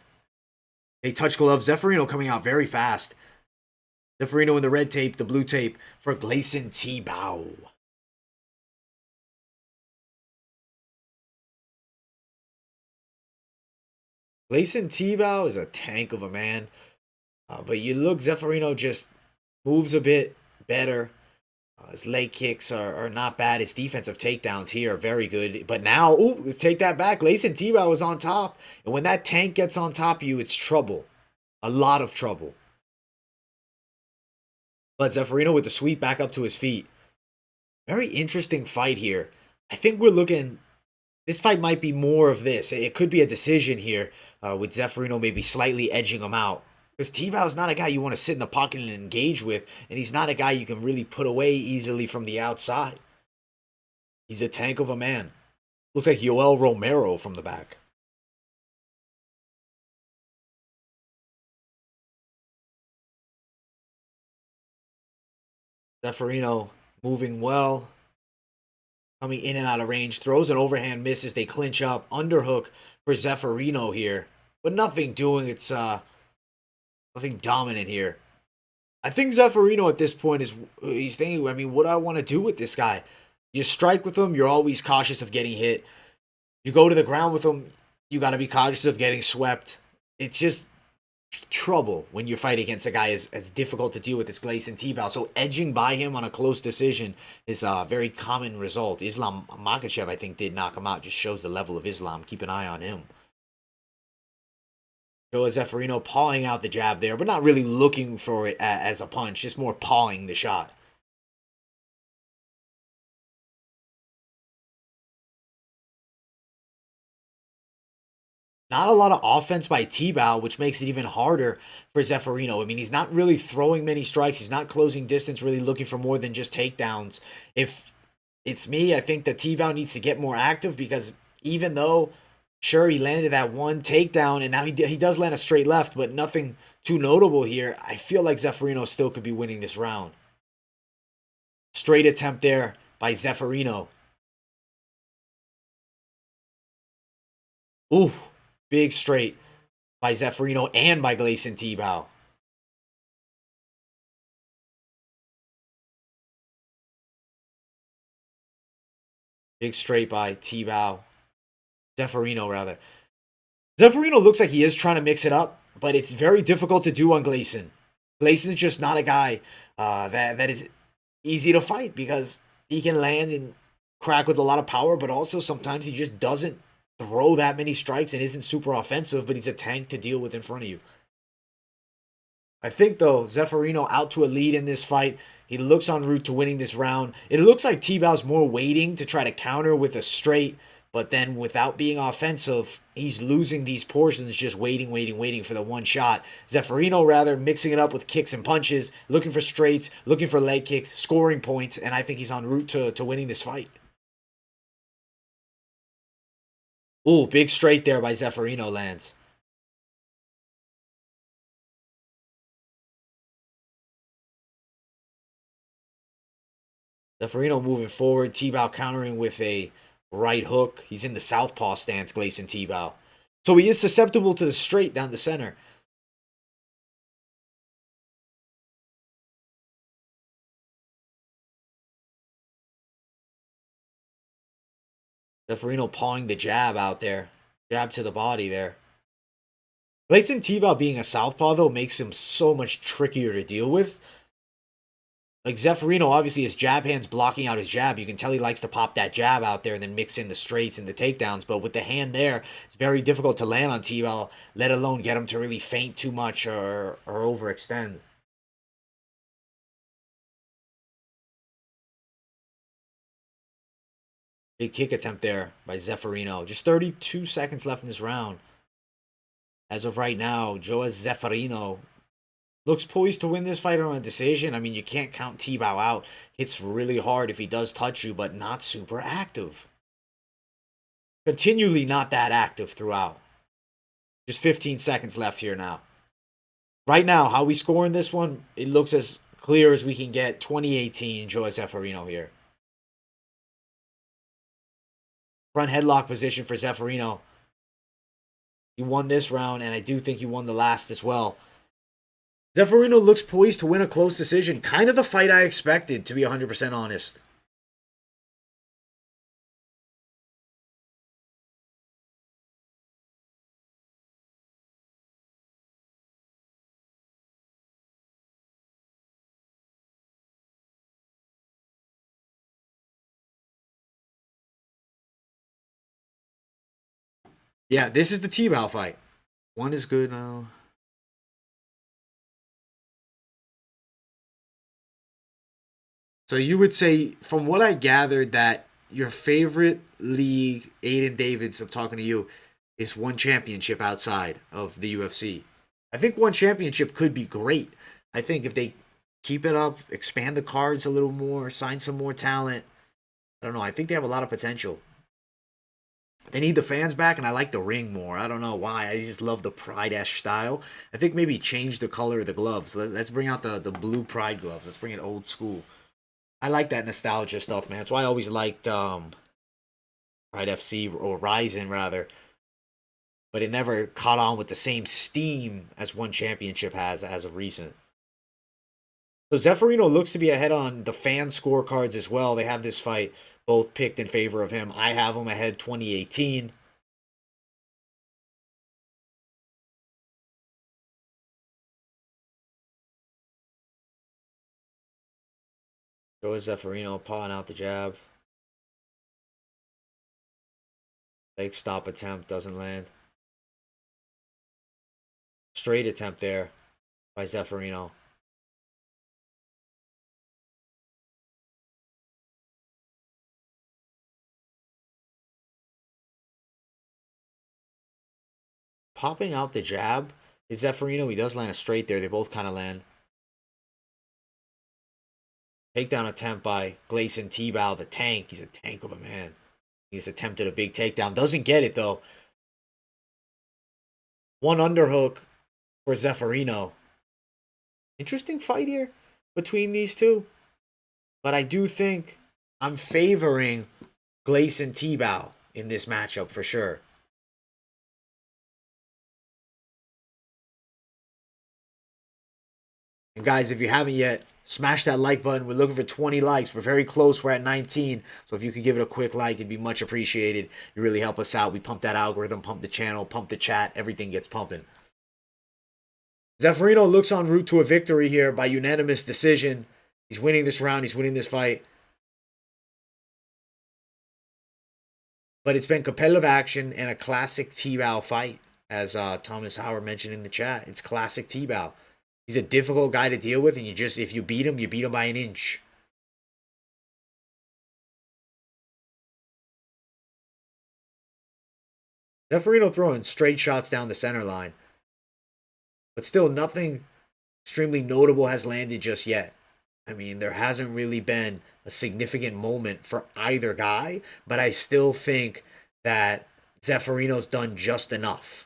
A touch glove. Zeferino coming out very fast. Zeferino in the red tape, the blue tape for Gleison Tibau. Gleison Tibau is a tank of a man. But you look, Zeferino just moves a bit better. His leg kicks are not bad. His defensive takedowns here are very good. But now, take that back. Gleison Tibau is on top. And when that tank gets on top of you, it's trouble. A lot of trouble. But Zeferino with the sweep back up to his feet. Very interesting fight here. I think we're looking... This fight might be more of this. It could be a decision here with Zeferino maybe slightly edging him out. Because Tibau is not a guy you want to sit in the pocket and engage with. And he's not a guy you can really put away easily from the outside. He's a tank of a man. Looks like Yoel Romero from the back. Zeferino moving well. Coming in and out of range. Throws an overhand, misses. They clinch up. Underhook for Zeferino here. But nothing doing. It's nothing dominant here. I think Zeferino at this point he's thinking, I mean, what do I want to do with this guy? You strike with him, you're always cautious of getting hit. You go to the ground with him, you got to be cautious of getting swept. It's just trouble when you're fighting against a guy as difficult to deal with as Gleison Tibau. So edging by him on a close decision is a very common result. Islam Makhachev, I think, did knock him out. Just shows the level of Islam. Keep an eye on him. Joao Zeferino pawing out the jab there, but not really looking for it as a punch, just more pawing the shot. Not a lot of offense by Tibau, which makes it even harder for Zeferino. I mean, he's not really throwing many strikes. He's not closing distance, really looking for more than just takedowns. If it's me, I think that Tibau needs to get more active because even though... Sure, he landed that one takedown, and now he does land a straight left, but nothing too notable here. I feel like Zeferino still could be winning this round. Straight attempt there by Zeferino. Ooh, big straight by Zeferino and by Gleison Tibau. Big straight by Tibau. Zeferino, rather. Zeferino looks like he is trying to mix it up, but it's very difficult to do on Gleison. Gleison's just not a guy that is easy to fight because he can land and crack with a lot of power, but also sometimes he just doesn't throw that many strikes and isn't super offensive, but he's a tank to deal with in front of you. I think, though, Zeferino out to a lead in this fight. He looks en route to winning this round. It looks like Tibau's more waiting to try to counter with a straight, but then without being offensive, he's losing these portions, just waiting for the one shot. Zeferino, rather, mixing it up with kicks and punches, looking for straights, looking for leg kicks, scoring points, and I think he's en route to winning this fight. Ooh, big straight there by Zeferino lands. Zeferino moving forward. Tibau countering with a right hook. He's in the southpaw stance, Gleison Tibau. So he is susceptible to the straight down the center. Zeferino pawing the jab out there. Jab to the body there. Gleison Tibau being a southpaw, though, makes him so much trickier to deal with. Like Zeferino, obviously, his jab hand's blocking out his jab. You can tell he likes to pop that jab out there and then mix in the straights and the takedowns. But with the hand there, it's very difficult to land on Tibau, let alone get him to really feint too much or overextend. Big kick attempt there by Zeferino. Just 32 seconds left in this round. As of right now, Joao Zeferino looks poised to win this fight on a decision. I mean, you can't count Tibau out. Hits really hard if he does touch you, but not super active. Continually not that active throughout. Just 15 seconds left here now. Right now, how we score in this one, it looks as clear as we can get. 2018, Joao Zeferino here. Front headlock position for Zeferino. He won this round, and I do think he won the last as well. Zeferino looks poised to win a close decision. Kind of the fight I expected, to be 100% honest. Yeah, this is the Tibau fight. One is good now. So you would say, from what I gathered, that your favorite league, Aiden Davids, I'm talking to you, is one championship outside of the UFC. I think one championship could be great. I think if they keep it up, expand the cards a little more, sign some more talent, I don't know. I think they have a lot of potential. They need the fans back, and I like the ring more. I don't know why. I just love the Pride-esque style. I think maybe change the color of the gloves. Let's bring out the blue Pride gloves. Let's bring it old school. I like that nostalgia stuff, man. That's why I always liked Pride FC or Ryzen rather. But it never caught on with the same steam as one championship has as of recent. So Zeferino looks to be ahead on the fan scorecards as well. They have this fight both picked in favor of him. I have him ahead 2018. Joao Zeferino pawing out the jab. Leg stop attempt doesn't land. Straight attempt there by Zeferino. Popping out the jab is Zeferino. He does land a straight there. They both kind of land. Takedown attempt by Gleison Tibau, the tank. He's a tank of a man. He's attempted a big takedown. Doesn't get it, though. One underhook for Zeferino. Interesting fight here between these two. But I do think I'm favoring Gleison Tibau in this matchup for sure. And guys, if you haven't yet, Smash that like button. We're looking for 20 likes. We're very close. We're at 19. So if you could give it a quick like, it'd be much appreciated. You really help us out. We pump that algorithm, pump the channel, pump the chat. Everything gets pumping. Zeferino looks en route to a victory here by unanimous decision. He's winning this round. He's winning this fight. But it's been competitive action and a classic Tibau fight, as Thomas Howard mentioned in the chat. It's classic Tibau. He's a difficult guy to deal with, and if you beat him by an inch. Zeferino throwing straight shots down the center line. But still, nothing extremely notable has landed just yet. I mean, there hasn't really been a significant moment for either guy, but I still think that Zeferino's done just enough.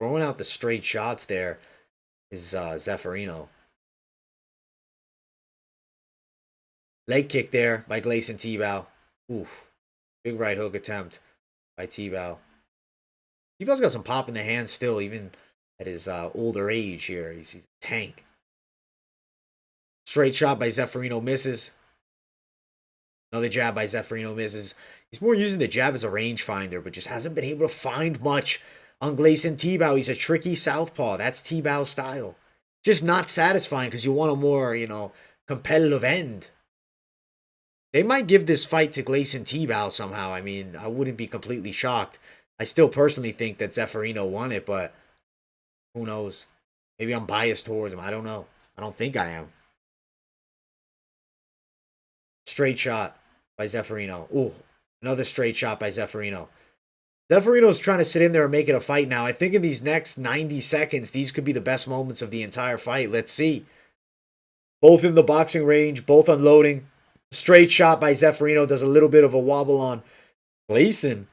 Throwing out the straight shots there is Zeferino. Leg kick there by Gleison Tibau. Oof. Big right hook attempt by Tibau. Tibau's got some pop in the hand still, even at his older age here. He's a tank. Straight shot by Zeferino misses. Another jab by Zeferino misses. He's more using the jab as a rangefinder, but just hasn't been able to find much on Gleison Tibau. He's a tricky southpaw. That's Tibau's style. Just not satisfying because you want a more, competitive end. They might give this fight to Gleison Tibau somehow. I mean, I wouldn't be completely shocked. I still personally think that Zeferino won it, but who knows? Maybe I'm biased towards him. I don't know. I don't think I am. Straight shot by Zeferino. Ooh, another straight shot by Zeferino. Zeferino's trying to sit in there and make it a fight now. I think in these next 90 seconds, these could be the best moments of the entire fight. Let's see. Both in the boxing range, both unloading. Straight shot by Zeferino does a little bit of a wobble on Gleison.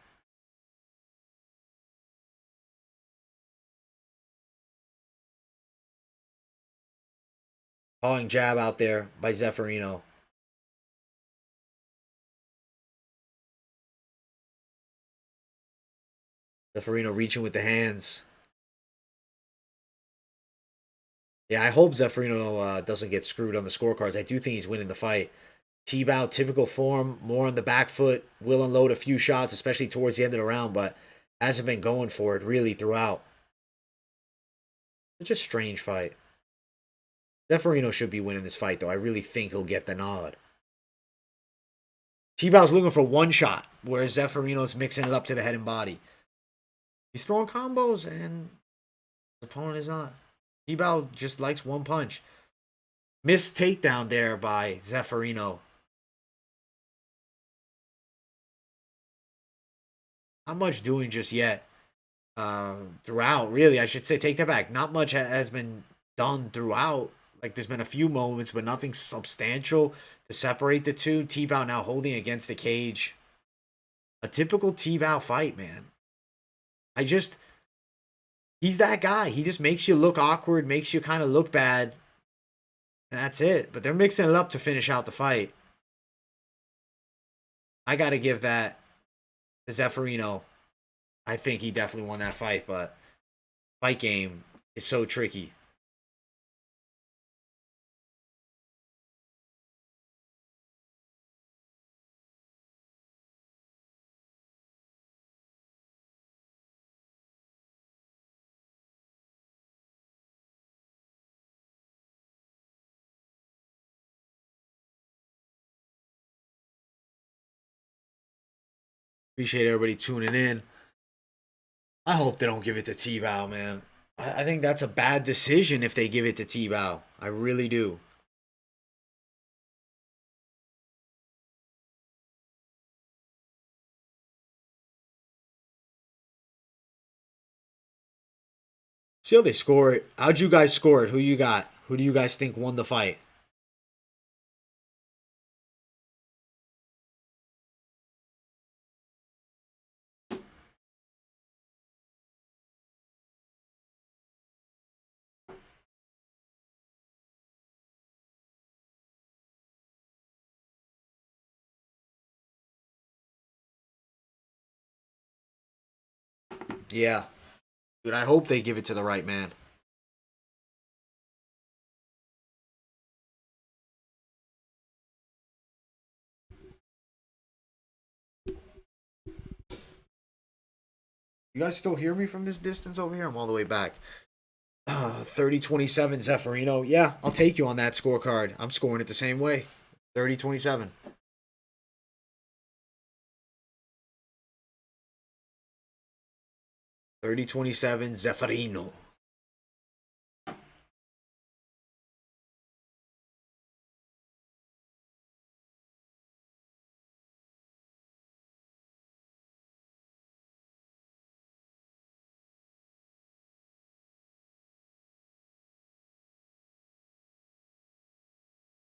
Hauling jab out there by Zeferino. Zeferino reaching with the hands. Yeah, I hope Zeferino doesn't get screwed on the scorecards. I do think he's winning the fight. Tibau, typical form, more on the back foot, will unload a few shots, especially towards the end of the round, but hasn't been going for it really throughout. Such a strange fight. Zeferino should be winning this fight, though. I really think he'll get the nod. Tibau's looking for one shot, whereas Zeferino's mixing it up to the head and body. He's throwing combos, and his opponent is not. Tibau just likes one punch. Missed takedown there by Zeferino. Not much doing just yet. Throughout, really, I should say, take that back. Not much has been done throughout. Like, there's been a few moments, but nothing substantial to separate the two. Tibau now holding against the cage. A typical Tibau fight, man. He's that guy. He just makes you look awkward, makes you kind of look bad. And that's it. But they're mixing it up to finish out the fight. I got to give that to Zeferino. I think he definitely won that fight, but fight game is so tricky. Appreciate everybody tuning in. I hope they don't give it to Tibau, man. I think that's a bad decision if they give it to Tibau. I really do. See how they score it. How'd you guys score it? Who you got? Who do you guys think won the fight? Yeah. Dude, I hope they give it to the right man. You guys still hear me from this distance over here? I'm all the way back. 30-27 Zeferino. Yeah, I'll take you on that scorecard. I'm scoring it the same way. 30-27. 30-27 Zeferino.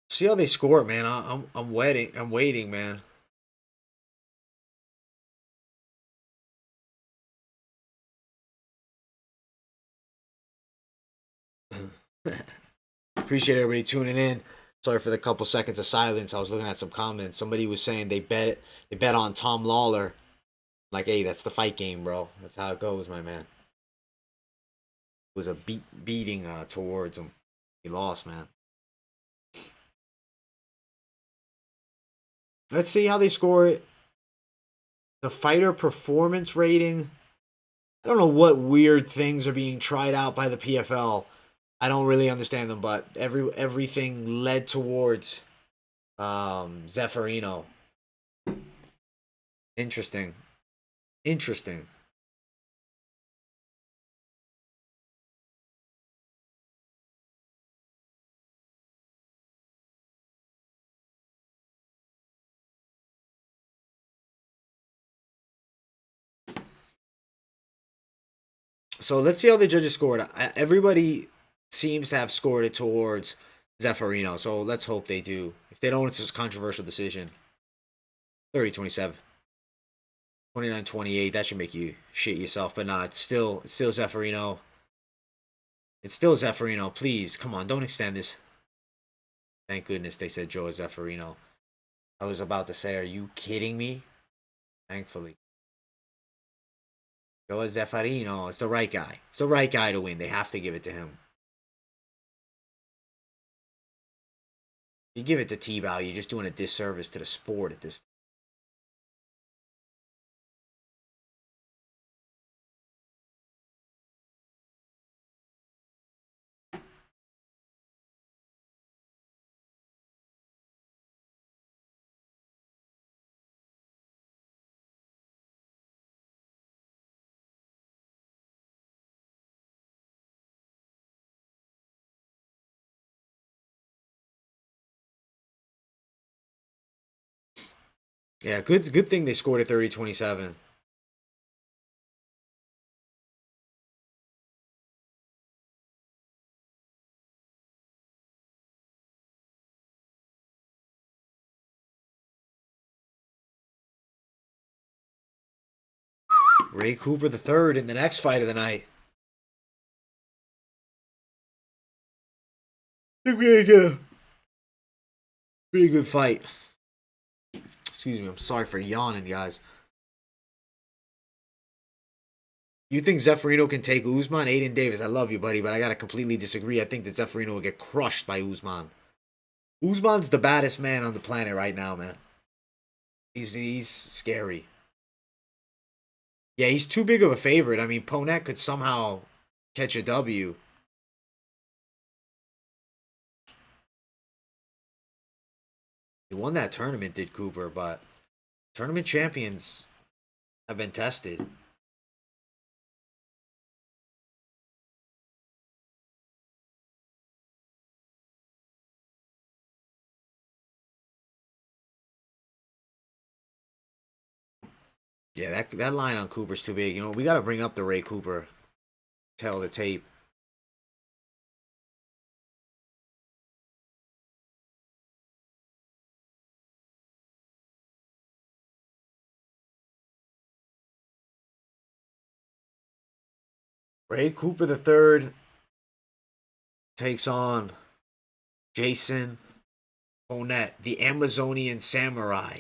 See how they score, man. I'm waiting. I'm waiting, man. Appreciate everybody tuning in. Sorry for the couple seconds of silence. I was looking at some comments. Somebody was saying they bet on Tom Lawler. Like, hey, that's the fight game, bro. That's how it goes, my man. It was a beating towards him. He lost, man. Let's see how they score it. The fighter performance rating. I don't know what weird things are being tried out by the PFL. I don't really understand them, but everything led towards Zeferino. Interesting. Interesting. So let's see how the judges scored. Everybody seems to have scored it towards Zeferino, so let's hope they do. If they don't, it's just a controversial decision. 30-27. 29-28. That should make you shit yourself, but nah, it's still Zeferino. It's still Zeferino. Please, come on, don't extend this. Thank goodness they said Joao Zeferino. I was about to say, are you kidding me? Thankfully. Joao Zeferino, it's the right guy. It's the right guy to win. They have to give it to him. You give it to Tibau, you're just doing a disservice to the sport at this. Yeah, good thing they scored at 30-27. Ray Cooper the third in the next fight of the night. I think we're gonna get a pretty good fight. Excuse me, I'm sorry for yawning, guys. You think Zeferino can take Usman? Aiden Davis, I love you, buddy, but I gotta completely disagree. I think that Zeferino will get crushed by Usman. Usman's the baddest man on the planet right now, man. He's scary. Yeah, he's too big of a favorite. I mean, Ponet could somehow catch a W. He won that tournament, did Cooper, but tournament champions have been tested. Yeah, that line on Cooper's too big. You know, we got to bring up the Ray Cooper tail of the tape. Ray Cooper the third takes on Jason Ponet, the Amazonian samurai.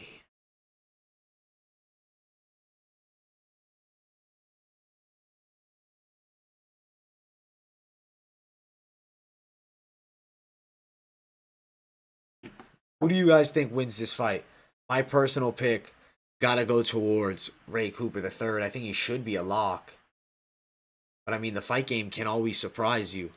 Who do you guys think wins this fight? My personal pick gotta go towards Ray Cooper the third. I think he should be a lock. But I mean, the fight game can always surprise you.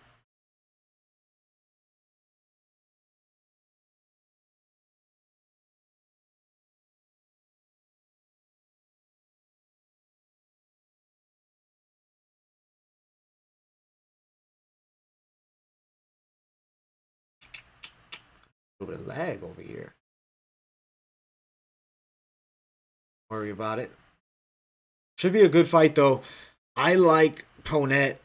A little bit of lag over here. Don't worry about it. Should be a good fight though. I like Ponet.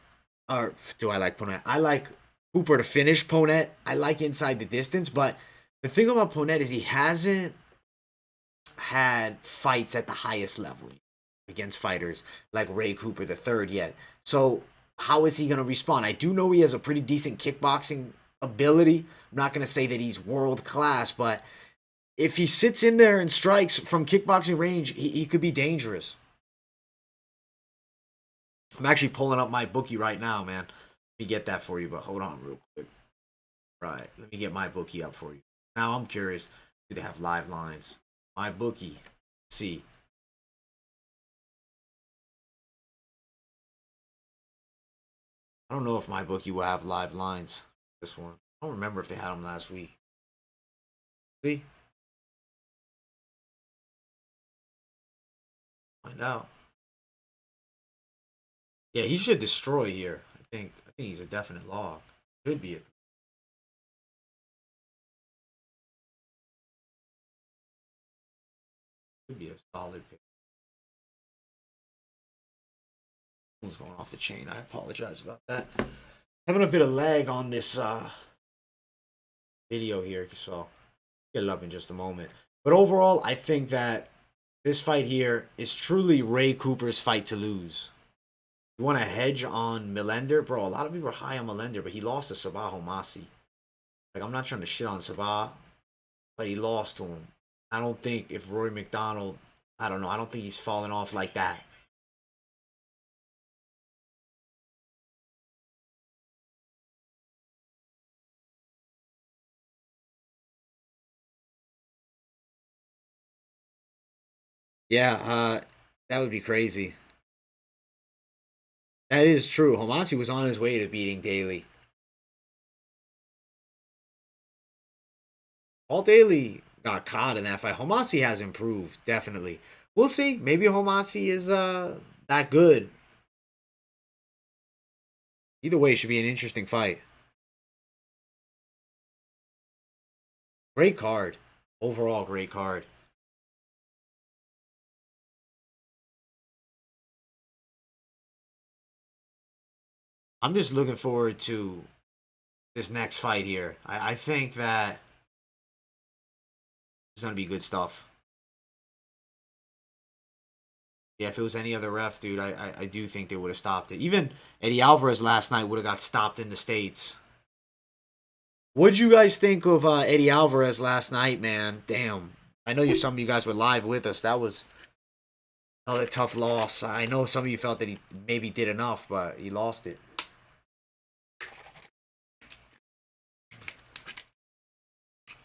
Or do I like Ponet? I like Cooper to finish Ponet. I like inside the distance, but the thing about Ponet is he hasn't had fights at the highest level against fighters like Ray Cooper the third yet. So how is he going to respond? I do know he has a pretty decent kickboxing ability. I'm not going to say that he's world class, but if he sits in there and strikes from kickboxing range, he could be dangerous. I'm actually pulling up my bookie right now, man. Let me get that for you, but hold on real quick. Right, let me get my bookie up for you. Now I'm curious, do they have live lines? My bookie. Let's see. I don't know if my bookie will have live lines. This one. I don't remember if they had them last week. See? Find out. Yeah, he should destroy here. I think he's a definite lock. Should be it. Should be a solid pick. One's going off the chain. I apologize about that. Having a bit of lag on this video here, so get it up in just a moment. But overall, I think that this fight here is truly Ray Cooper's fight to lose. You want to hedge on Millander? Bro, a lot of people are high on Millander, but he lost to Sabah Homasi. Like, I'm not trying to shit on Sabah, but he lost to him. I don't think if Rory MacDonald, I don't know, I don't think he's falling off like that. Yeah, that would be crazy. That is true. Homasi was on his way to beating Daly. All Daly got caught in that fight. Homasi has improved, definitely. We'll see. Maybe Homasi is that good. Either way, it should be an interesting fight. Great card. Overall, great card. I'm just looking forward to this next fight here. I think that it's going to be good stuff. Yeah, if it was any other ref, dude, I do think they would have stopped it. Even Eddie Alvarez last night would have got stopped in the States. What'd you guys think of Eddie Alvarez last night, man? Damn. I know some of you guys were live with us. That was another tough loss. I know some of you felt that he maybe did enough, but he lost it.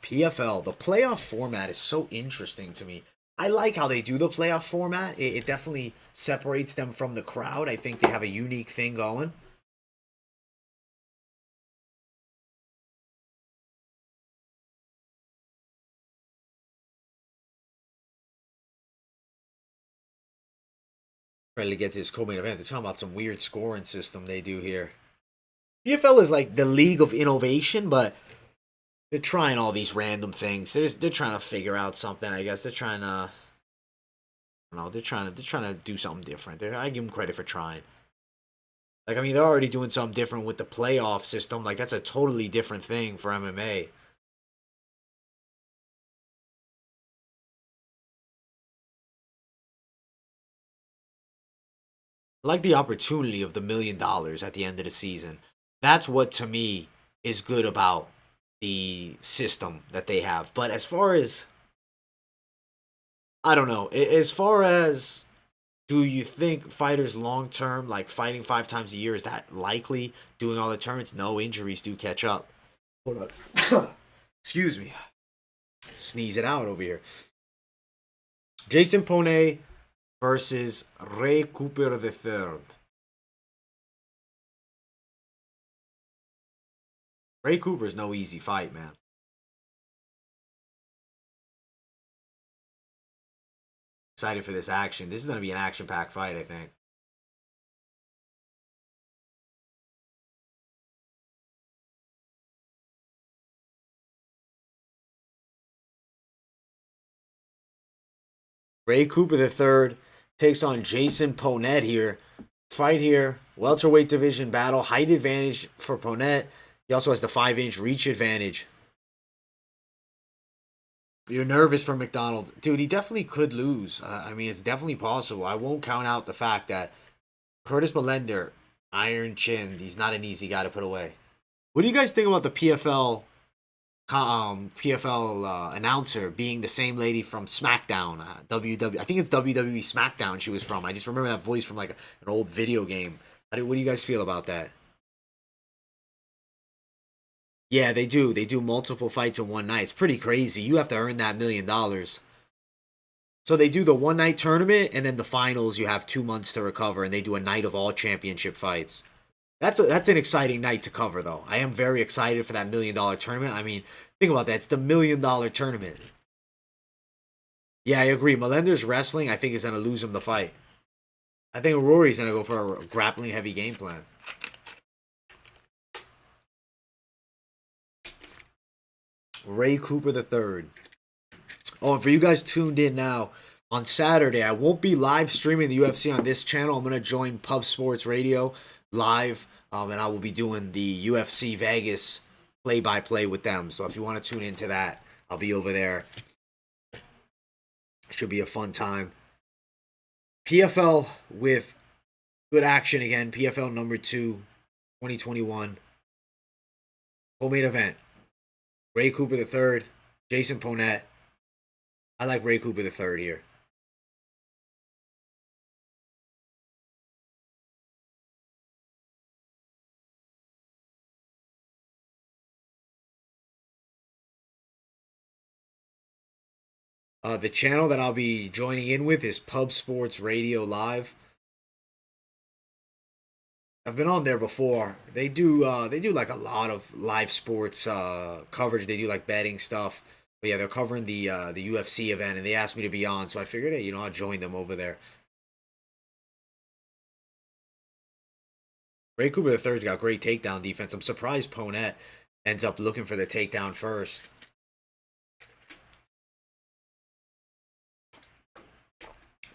PFL, the playoff format is so interesting to me. I like how they do the playoff format. It definitely separates them from the crowd. I think they have a unique thing going. Ready to get to this co-main event. They're talking about some weird scoring system they do here. PFL is like the league of innovation, but they're trying all these random things. They're trying to figure out something. I guess they're trying to. I don't know. They're trying to do something different. I give them credit for trying. Like, I mean, they're already doing something different with the playoff system. Like, that's a totally different thing for MMA. I like the opportunity of the $1 million at the end of the season. That's what to me is good about the system that they have. But as far as I don't know, as far as do you think fighters long term, like fighting 5 times a year, is that likely? Doing all the tournaments, no, injuries do catch up. Hold on. Excuse me. Sneeze it out over here. Jason Ponet versus Ray Cooper III. Ray Cooper's no easy fight, man. Excited for this action. This is going to be an action-packed fight, I think. Ray Cooper III takes on Jason Ponet here. Fight here. Welterweight division battle. Height advantage for Ponet. He also has the 5-inch reach advantage. You're nervous for MacDonald. Dude, he definitely could lose. I mean, it's definitely possible. I won't count out the fact that Curtis Millender, iron chin, he's not an easy guy to put away. What do you guys think about the PFL announcer being the same lady from SmackDown? I think it's WWE SmackDown she was from. I just remember that voice from like an old video game. What do you guys feel about that? Yeah, they do. They do multiple fights in one night. It's pretty crazy. You have to earn that $1 million. So they do the one night tournament, and then the finals. You have 2 months to recover, and they do a night of all championship fights. That's an exciting night to cover, though. I am very excited for that $1 million tournament. I mean, think about that. It's the $1 million tournament. Yeah, I agree. Millender's wrestling, I think, is going to lose him the fight. I think Rory's going to go for a grappling heavy game plan. Ray Cooper III. Oh, and for you guys tuned in now, on Saturday, I won't be live streaming the UFC on this channel. I'm going to join Pub Sports Radio live, and I will be doing the UFC Vegas play-by-play with them. So if you want to tune into that, I'll be over there. Should be a fun time. PFL with good action again. PFL number 2, 2021. Co-main event. Ray Cooper III, Jason Ponet. I like Ray Cooper III here. The channel that I'll be joining in with is Pub Sports Radio Live. I've been on there before. They do like a lot of live sports coverage. They do like betting stuff. But yeah, they're covering the UFC event, and they asked me to be on, so I figured, hey, I'll join them over there. Ray Cooper III's got great takedown defense. I'm surprised Ponet ends up looking for the takedown first.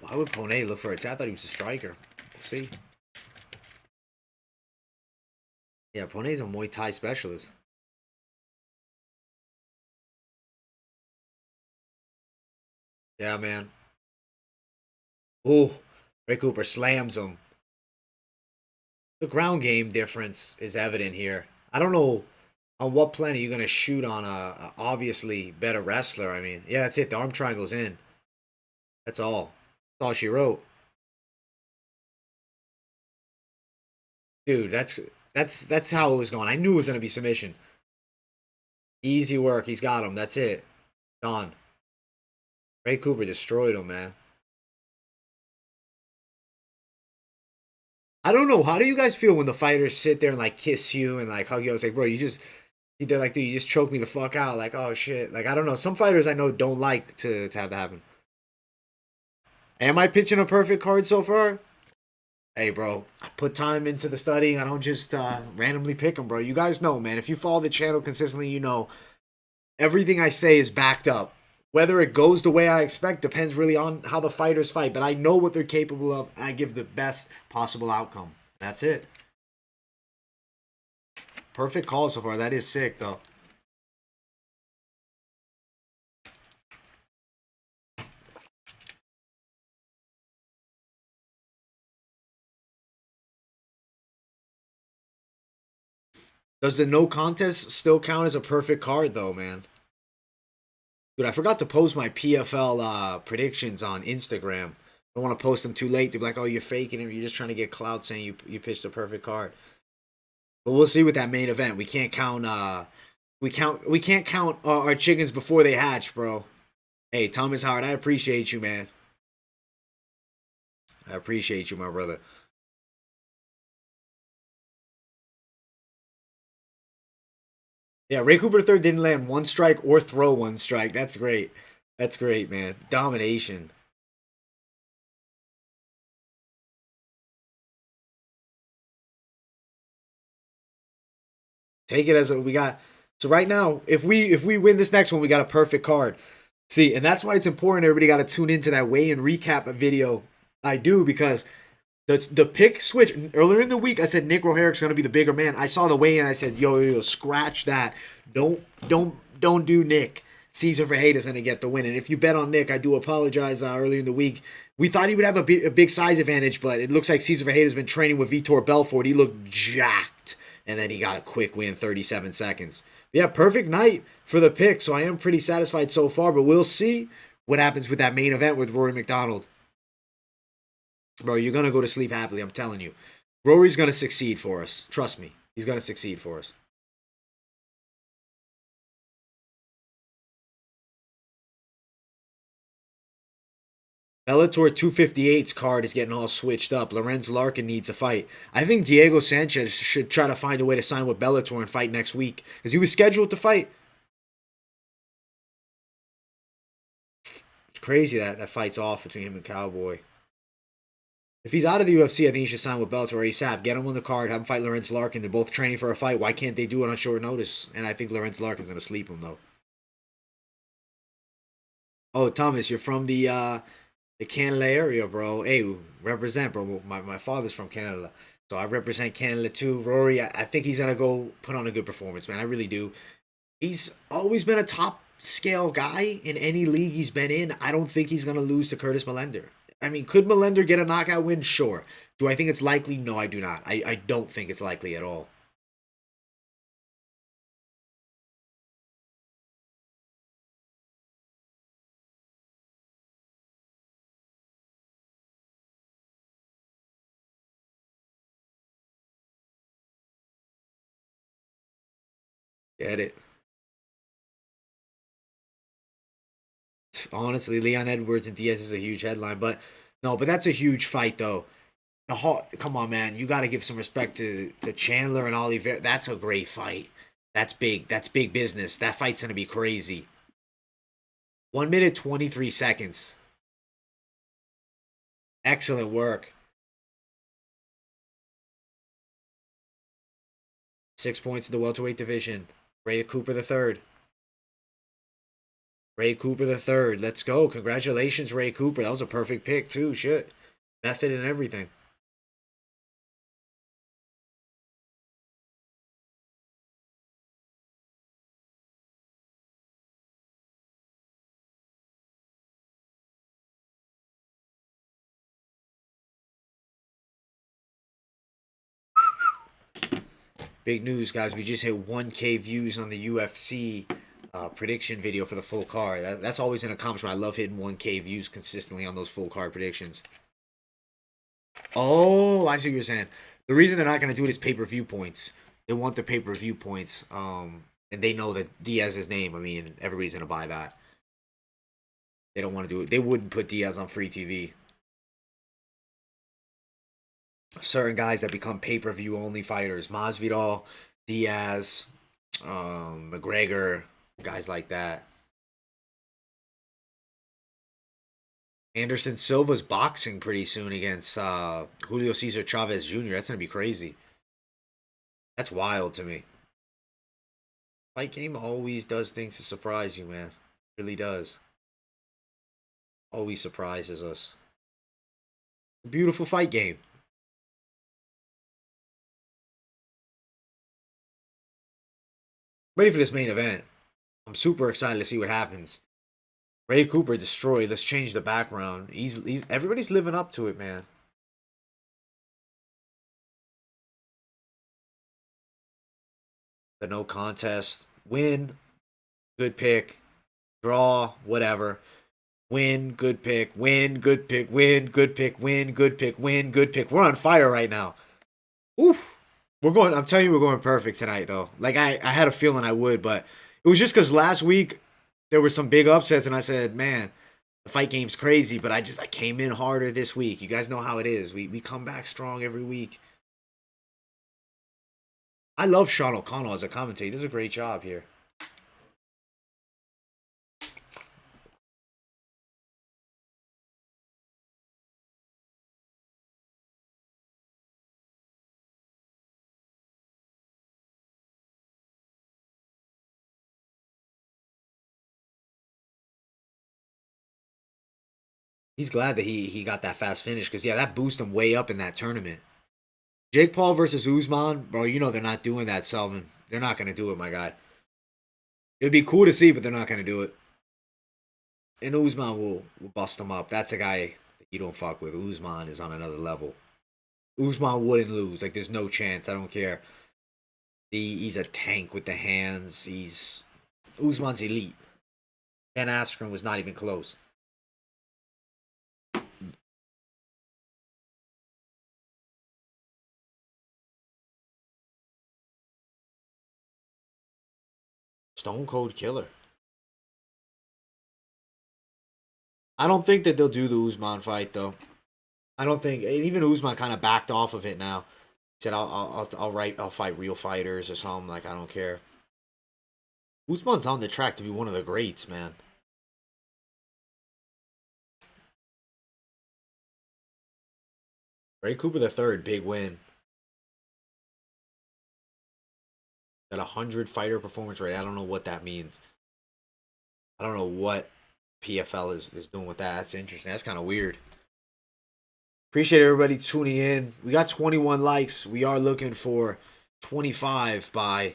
Why would Ponet look for it? I thought he was a striker. We'll see. Yeah, Ponet's a Muay Thai specialist. Yeah, man. Oh, Ray Cooper slams him. The ground game difference is evident here. I don't know on what planet you're going to shoot on a obviously better wrestler. I mean, yeah, that's it. The arm triangle's in. That's all. That's all she wrote. Dude, that's how it was going. I knew it was going to be submission. Easy work. He's got him. That's it. Done. Ray Cooper destroyed him, man. I don't know. How do you guys feel when the fighters sit there and like kiss you and like hug you? I was like, bro, they're like, dude, you just choked me the fuck out. Like, oh shit. Like, I don't know. Some fighters I know don't like to have that happen. Am I pitching a perfect card so far? Hey, bro, I put time into the studying. I don't just randomly pick them, bro. You guys know, man. If you follow the channel consistently, you know everything I say is backed up. Whether it goes the way I expect depends really on how the fighters fight. But I know what they're capable of, and I give the best possible outcome. That's it. Perfect call so far. That is sick, though. Does the no contest still count as a perfect card, though, man? Dude, I forgot to post my PFL predictions on Instagram. I don't want to post them too late. They'll be like, oh, you're faking it. You're just trying to get clout saying you pitched a perfect card. But we'll see with that main event. We can't count We can't count our chickens before they hatch, bro. Hey, Thomas Howard, I appreciate you, man. I appreciate you, my brother. Yeah, Ray Cooper III didn't land one strike or throw one strike. That's great. That's great, man. Domination. Take it as a we got. So right now, if we win this next one, we got a perfect card. See, and that's why it's important. Everybody got to tune into that weigh-in recap video I do because the pick switch earlier in the week. I said Nick Roheric's going to be the bigger man. I saw the weigh-in. I said, yo, scratch that. Don't do Nick. Cezar Ferreira's going to get the win. And if you bet on Nick, I do apologize. Earlier in the week, we thought he would have a big size advantage, but it looks like Cezar Ferreira's been training with Vitor Belfort. He looked jacked, and then he got a quick win, 37 seconds. Yeah, perfect night for the pick, so I am pretty satisfied so far, but we'll see what happens with that main event with Rory MacDonald. Bro, you're going to go to sleep happily, I'm telling you. Rory's going to succeed for us. Trust me. He's going to succeed for us. Bellator 258's card is getting all switched up. Lorenz Larkin needs a fight. I think Diego Sanchez should try to find a way to sign with Bellator and fight next week because he was scheduled to fight. It's crazy that fight's off between him and Cowboy. If he's out of the UFC, I think he should sign with Bellator ASAP. Get him on the card, have him fight Lorenz Larkin. They're both training for a fight. Why can't they do it on short notice? And I think Lorenz Larkin's going to sleep him, though. Oh, Thomas, you're from the Canada area, bro. Hey, represent, bro. My father's from Canada, so I represent Canada too. Rory, I think he's gonna go put on a good performance, man. I really do. He's always been a top scale guy in any league he's been in. I don't think he's gonna lose to Curtis Millender. I mean, could Millender get a knockout win? Sure. Do I think it's likely? No, I do not. I don't think it's likely at all. Get it? Honestly, Leon Edwards and Diaz is a huge headline, but no, but that's a huge fight though. Come on, man, you got to give some respect to Chandler and Oliveira. That's a great fight. That's big. That's big business. That fight's gonna be crazy. 1 minute 23 seconds. Excellent work. 6 points in the welterweight division. Ray Cooper the third. Ray Cooper the third. Let's go. Congratulations, Ray Cooper. That was a perfect pick too. Shit, method and everything. Big news, guys. We just hit 1K views on the UFC prediction video for the full card. That's always an accomplishment. I love hitting 1K views consistently on those full card predictions. Oh, I see what you're saying. The reason they're not going to do it is pay-per-view points. They want the pay-per-view points. And they know that Diaz's name. I mean, everybody's going to buy that. They don't want to do it. They wouldn't put Diaz on free TV. Certain guys that become pay-per-view only fighters. Masvidal, Diaz, McGregor, guys like that. Anderson Silva's boxing pretty soon against Julio Cesar Chavez Jr. That's going to be crazy. That's wild to me. Fight game always does things to surprise you, man. It really does. Always surprises us. Beautiful fight game. Ready for this main event. I'm super excited to see what happens. Ray Cooper destroyed. Let's change the background. He's everybody's living up to it, man. The no contest. Win. Good pick. Draw. Whatever. Win. Good pick. Win. Good pick. Win. Good pick. Win. Good pick. Win. Good pick. We're on fire right now. Oof. We're going. I'm telling you, we're going perfect tonight, though. Like I had a feeling I would, but it was just because last week there were some big upsets, and I said, man, the fight game's crazy. But I came in harder this week. You guys know how it is. We come back strong every week. I love Sean O'Connell as a commentator. He does a great job here. He's glad that he got that fast finish because yeah, that boosted him way up in that tournament. Jake Paul versus Usman, bro. You know they're not doing that, Selvin. They're not gonna do it, my guy. It'd be cool to see, but they're not gonna do it. And Usman will bust him up. That's a guy that you don't fuck with. Usman is on another level. Usman wouldn't lose. Like there's no chance. I don't care. He's a tank with the hands. Usman's elite. Ben Askren was not even close. Stone Cold Killer. I don't think that they'll do the Usman fight though. I don't think even Usman kind of backed off of it now. He said I'll fight real fighters or something. Like I don't care. Usman's on the track to be one of the greats, man. Ray Cooper the third, big win. Got 100 fighter performance rate. I don't know what that means. I don't know what PFL is doing with that. That's interesting. That's kind of weird. Appreciate everybody tuning in. We got 21 likes. We are looking for 25 by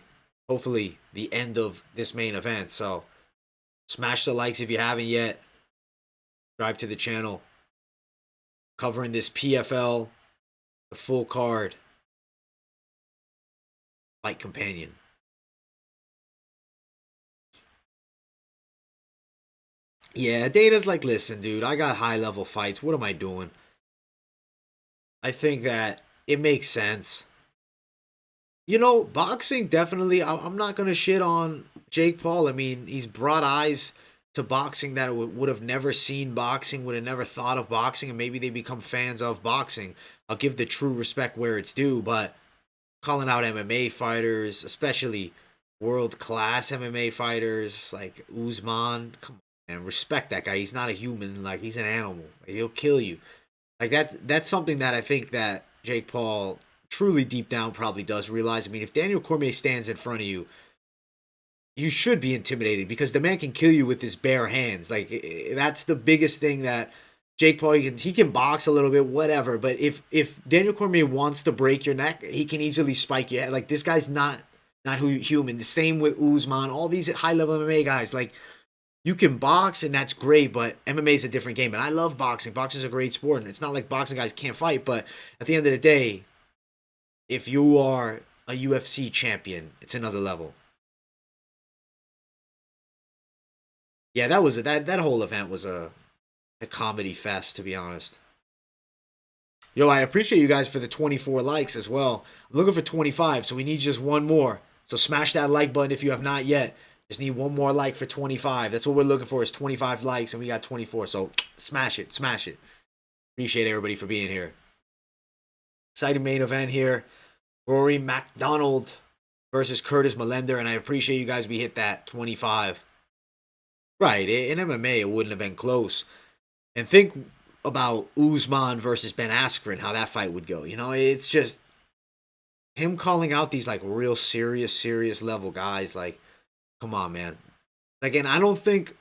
hopefully the end of this main event. So smash the likes if you haven't yet. Subscribe to the channel. Covering this PFL, the full card. Fight companion. Yeah, Dana's like, listen, dude, I got high level fights. What am I doing? I think that it makes sense. You know, boxing definitely. I'm not gonna shit on Jake Paul. I mean, he's brought eyes to boxing that would have never seen boxing, would have never thought of boxing, and maybe they become fans of boxing. I'll give the true respect where it's due, but calling out MMA fighters, especially world class MMA fighters like Usman, come on, man, respect that guy. He's not a human. Like he's an animal. He'll kill you. Like that's something that I think that Jake Paul truly deep down probably does realize. I mean, if Daniel Cormier stands in front of you, you should be intimidated because the man can kill you with his bare hands. Like that's the biggest thing that Jake Paul he can box a little bit, whatever. But if Daniel Cormier wants to break your neck, he can easily spike you. Like this guy's not human. The same with Usman. All these high level MMA guys, like. You can box and that's great, but MMA is a different game. And I love boxing. Boxing is a great sport, and it's not like boxing guys can't fight. But at the end of the day, if you are a UFC champion, it's another level. Yeah, that whole event was a comedy fest, to be honest. Yo, I appreciate you guys for the 24 likes as well. I'm looking for 25, so we need just one more. So smash that like button if you have not yet. Just need one more like for 25. That's what we're looking for is 25 likes, and we got 24. So smash it, smash it. Appreciate everybody for being here. Exciting main event here. Rory MacDonald versus Curtis Millender, and I appreciate you guys. We hit that 25. Right, in MMA, it wouldn't have been close. And think about Usman versus Ben Askren, how that fight would go. You know, it's just him calling out these like real serious level guys. Like, come on, man. Again, I don't think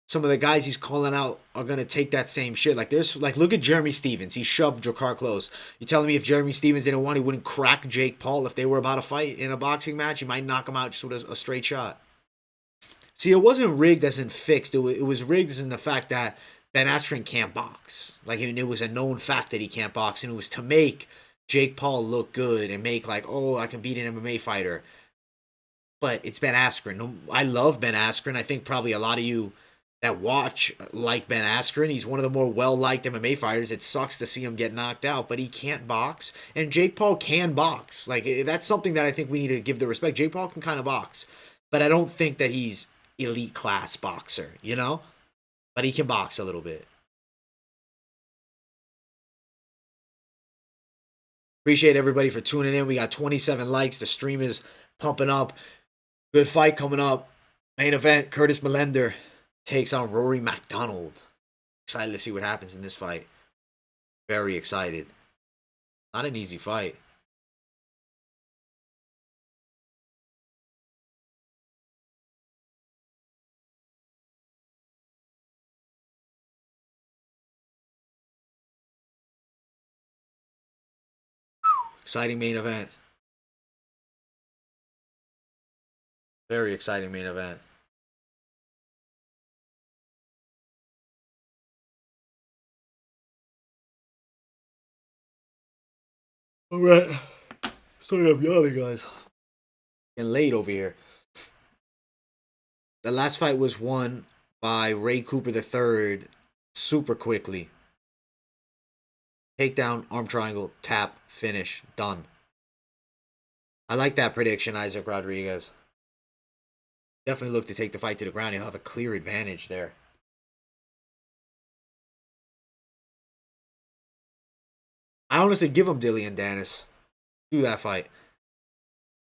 some of the guys he's calling out are gonna take that same shit. Like, there's like, look at Jeremy Stevens. He shoved Drakkar Klose. You telling me if Jeremy Stevens didn't want, he wouldn't crack Jake Paul if they were about to fight in a boxing match? He might knock him out just with a straight shot. See, it wasn't rigged as in fixed. It was rigged as in the fact that Ben Askren can't box. Like, it was a known fact that he can't box, and it was to make Jake Paul look good and make like, oh, I can beat an MMA fighter. But it's Ben Askren. I love Ben Askren. I think probably a lot of you that watch like Ben Askren. He's one of the more well-liked MMA fighters. It sucks to see him get knocked out, but he can't box. And Jake Paul can box. Like, that's something that I think we need to give the respect. Jake Paul can kind of box, but I don't think that he's elite class boxer, you know? But he can box a little bit. Appreciate everybody for tuning in. We got 27 likes. The stream is pumping up. Good fight coming up. Main event, Curtis Millender takes on Rory MacDonald. Excited to see what happens in this fight. Very excited. Not an easy fight. Exciting main event. Very exciting main event. Alright. Sorry I'm yawning, guys. Getting late over here. The last fight was won by Ray Cooper III super quickly. Takedown, arm triangle, tap, finish, done. I like that prediction, Isaac Rodriguez. Definitely look to take the fight to the ground. He'll have a clear advantage there. I honestly give him Dilly and Dennis. Do that fight.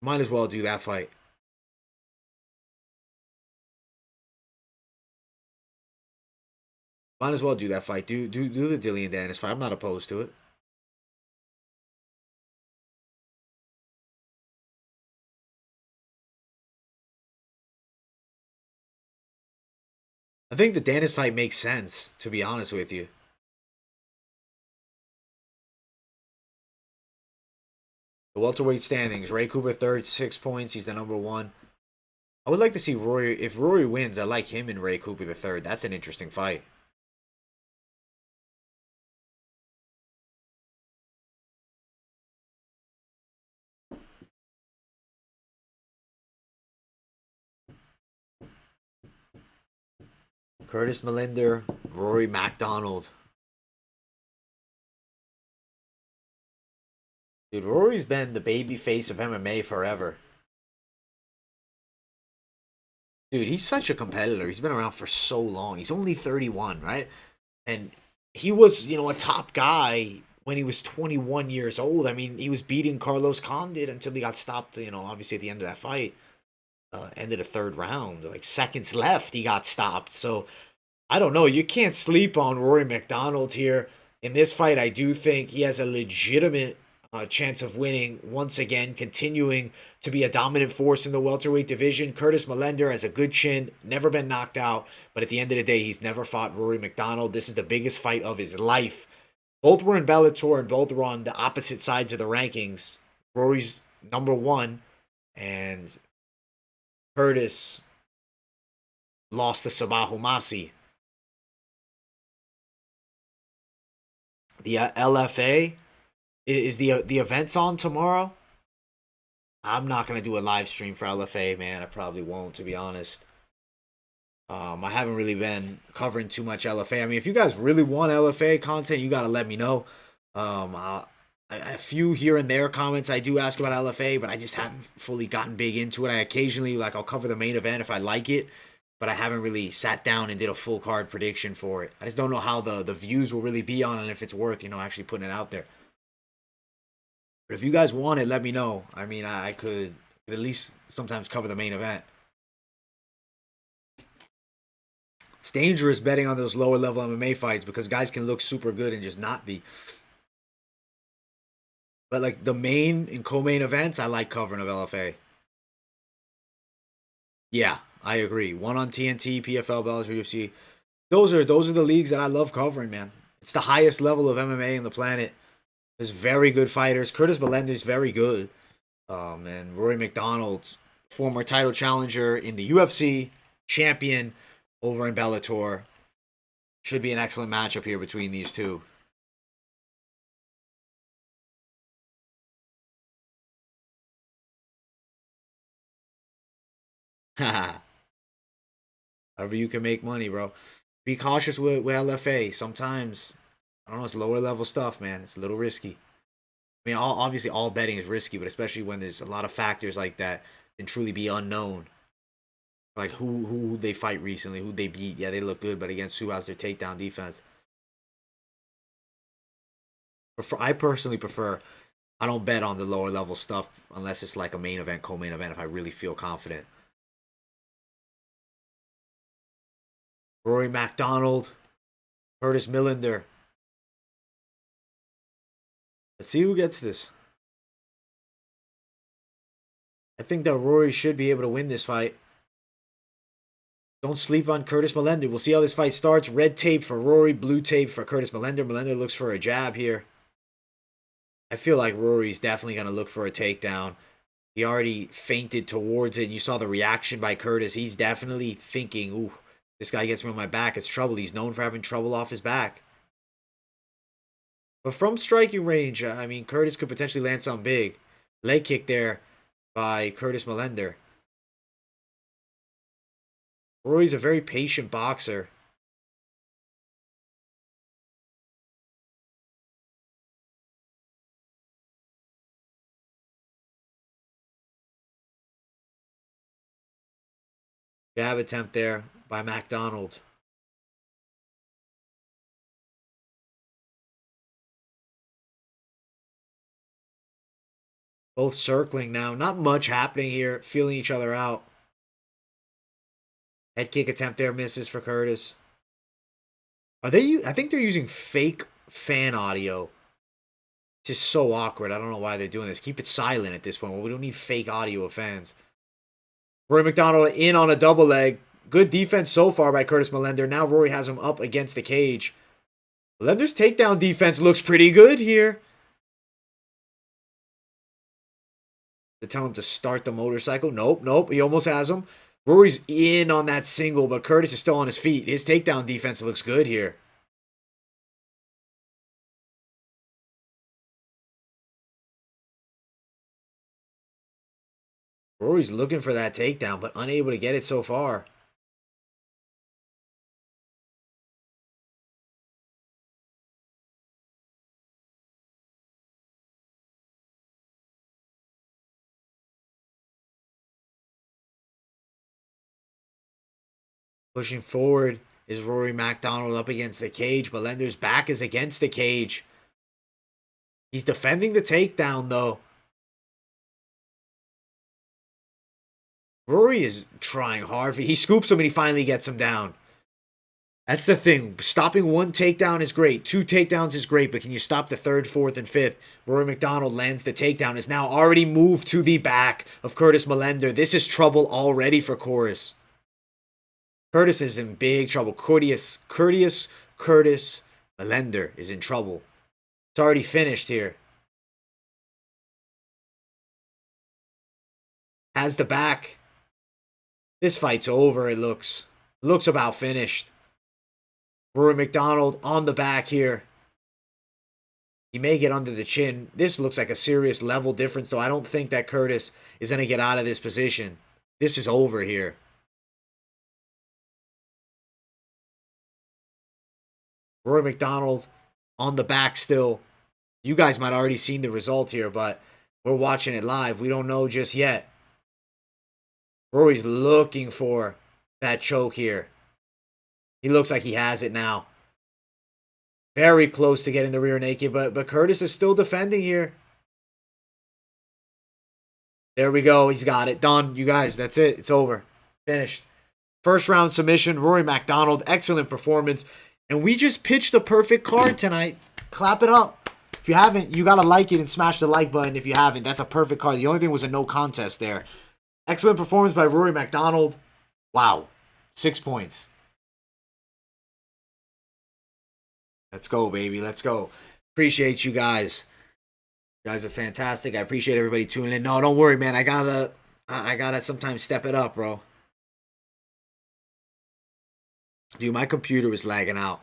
Might as well do that fight. Might as well do that fight. Do the Dilly and Dennis fight. I'm not opposed to it. I think the Dennis fight makes sense, to be honest with you. The welterweight standings. Ray Cooper third, 6 points. He's the number one. I would like to see Rory. If Rory wins, I like him and Ray Cooper the third. That's an interesting fight. Curtis Millender, Rory MacDonald. Dude, Rory's been the baby face of MMA forever. Dude, he's such a competitor. He's been around for so long. He's only 31, right? And he was, a top guy when he was 21 years old. I mean, he was beating Carlos Condit until he got stopped, obviously at the end of that fight. Ended the third round. Like, seconds left, he got stopped. So, I don't know. You can't sleep on Rory MacDonald here. In this fight, I do think he has a legitimate chance of winning once again, continuing to be a dominant force in the welterweight division. Curtis Millender has a good chin, never been knocked out, but at the end of the day, he's never fought Rory MacDonald. This is the biggest fight of his life. Both were in Bellator and both were on the opposite sides of the rankings. Rory's number one, and Curtis lost to Sabahu Masi. The LFA is the events on tomorrow. I'm not gonna do a live stream for LFA, man. I probably won't, to be honest. I haven't really been covering too much LFA. I mean, if you guys really want LFA content, you gotta let me know. A few here and there comments I do ask about LFA, but I just haven't fully gotten big into it. I occasionally, I'll cover the main event if I like it, but I haven't really sat down and did a full card prediction for it. I just don't know how the views will really be on it and if it's worth, actually putting it out there. But if you guys want it, let me know. I mean, I could at least sometimes cover the main event. It's dangerous betting on those lower level MMA fights because guys can look super good and just not be. But like the main and co-main events, I like covering of LFA. Yeah, I agree. One on TNT, PFL, Bellator, UFC. Those are the leagues that I love covering, man. It's the highest level of MMA on the planet. There's very good fighters. Curtis Millender is very good. And Rory MacDonald, former title challenger in the UFC, champion over in Bellator. Should be an excellent matchup here between these two. Haha. However you can make money, bro. Be cautious with LFA. Sometimes, I don't know, it's lower level stuff, man. It's a little risky. I mean, obviously all betting is risky, but especially when there's a lot of factors like that can truly be unknown. Like who they fight recently, who they beat. Yeah, they look good, but against who has their takedown defense. I personally prefer, I don't bet on the lower level stuff unless it's like a main event, co-main event, if I really feel confident. Rory MacDonald, Curtis Millender. Let's see who gets this. I think that Rory should be able to win this fight. Don't sleep on Curtis Millender. We'll see how this fight starts. Red tape for Rory, blue tape for Curtis Millender. Millender looks for a jab here. I feel like Rory's definitely going to look for a takedown. He already feinted towards it, and you saw the reaction by Curtis. He's definitely thinking, ooh, this guy gets me on my back. It's trouble. He's known for having trouble off his back. But from striking range, I mean, Curtis could potentially land something big. Leg kick there by Curtis Millender. Rory's a very patient boxer. Jab attempt there by MacDonald. Both circling now. Not much happening here. Feeling each other out. Head kick attempt there misses for Curtis. Are they? I think they're using fake fan audio. Just so awkward. I don't know why they're doing this. Keep it silent at this point. Well, we don't need fake audio of fans. Rory MacDonald in on a double leg. Good defense so far by Curtis Millender. Now Rory has him up against the cage. Millender's takedown defense looks pretty good here. To tell him to start the motorcycle. Nope. He almost has him. Rory's in on that single, but Curtis is still on his feet. His takedown defense looks good here. Rory's looking for that takedown, but unable to get it so far. Pushing forward is Rory MacDonald up against the cage. Millender's back is against the cage. He's defending the takedown, though. Rory is trying hard. He scoops him and he finally gets him down. That's the thing. Stopping one takedown is great. Two takedowns is great, but can you stop the third, fourth, and fifth? Rory MacDonald lands the takedown. Is now already moved to the back of Curtis Millender. This is trouble already for Curtis. Curtis is in big trouble. Curtis Millender is in trouble. It's already finished here. Has the back. This fight's over, it looks. Looks about finished. Rory MacDonald on the back here. He may get under the chin. This looks like a serious level difference, though. I don't think that Curtis is going to get out of this position. This is over here. Rory MacDonald on the back still. You guys might already seen the result here, but we're watching it live. We don't know just yet. Rory's looking for that choke here. He looks like he has it now. Very close to getting the rear naked, but Curtis is still defending here. There we go. He's got it. Done. You guys, that's it. It's over. Finished. First round submission. Rory MacDonald. Excellent performance. And we just pitched a perfect card tonight. Clap it up. If you haven't, you got to like it and smash the like button. If you haven't, that's a perfect card. The only thing was a no contest there. Excellent performance by Rory MacDonald. Wow. 6 points. Let's go, baby. Let's go. Appreciate you guys. You guys are fantastic. I appreciate everybody tuning in. No, don't worry, man. I gotta sometimes step it up, bro. Dude, my computer was lagging out.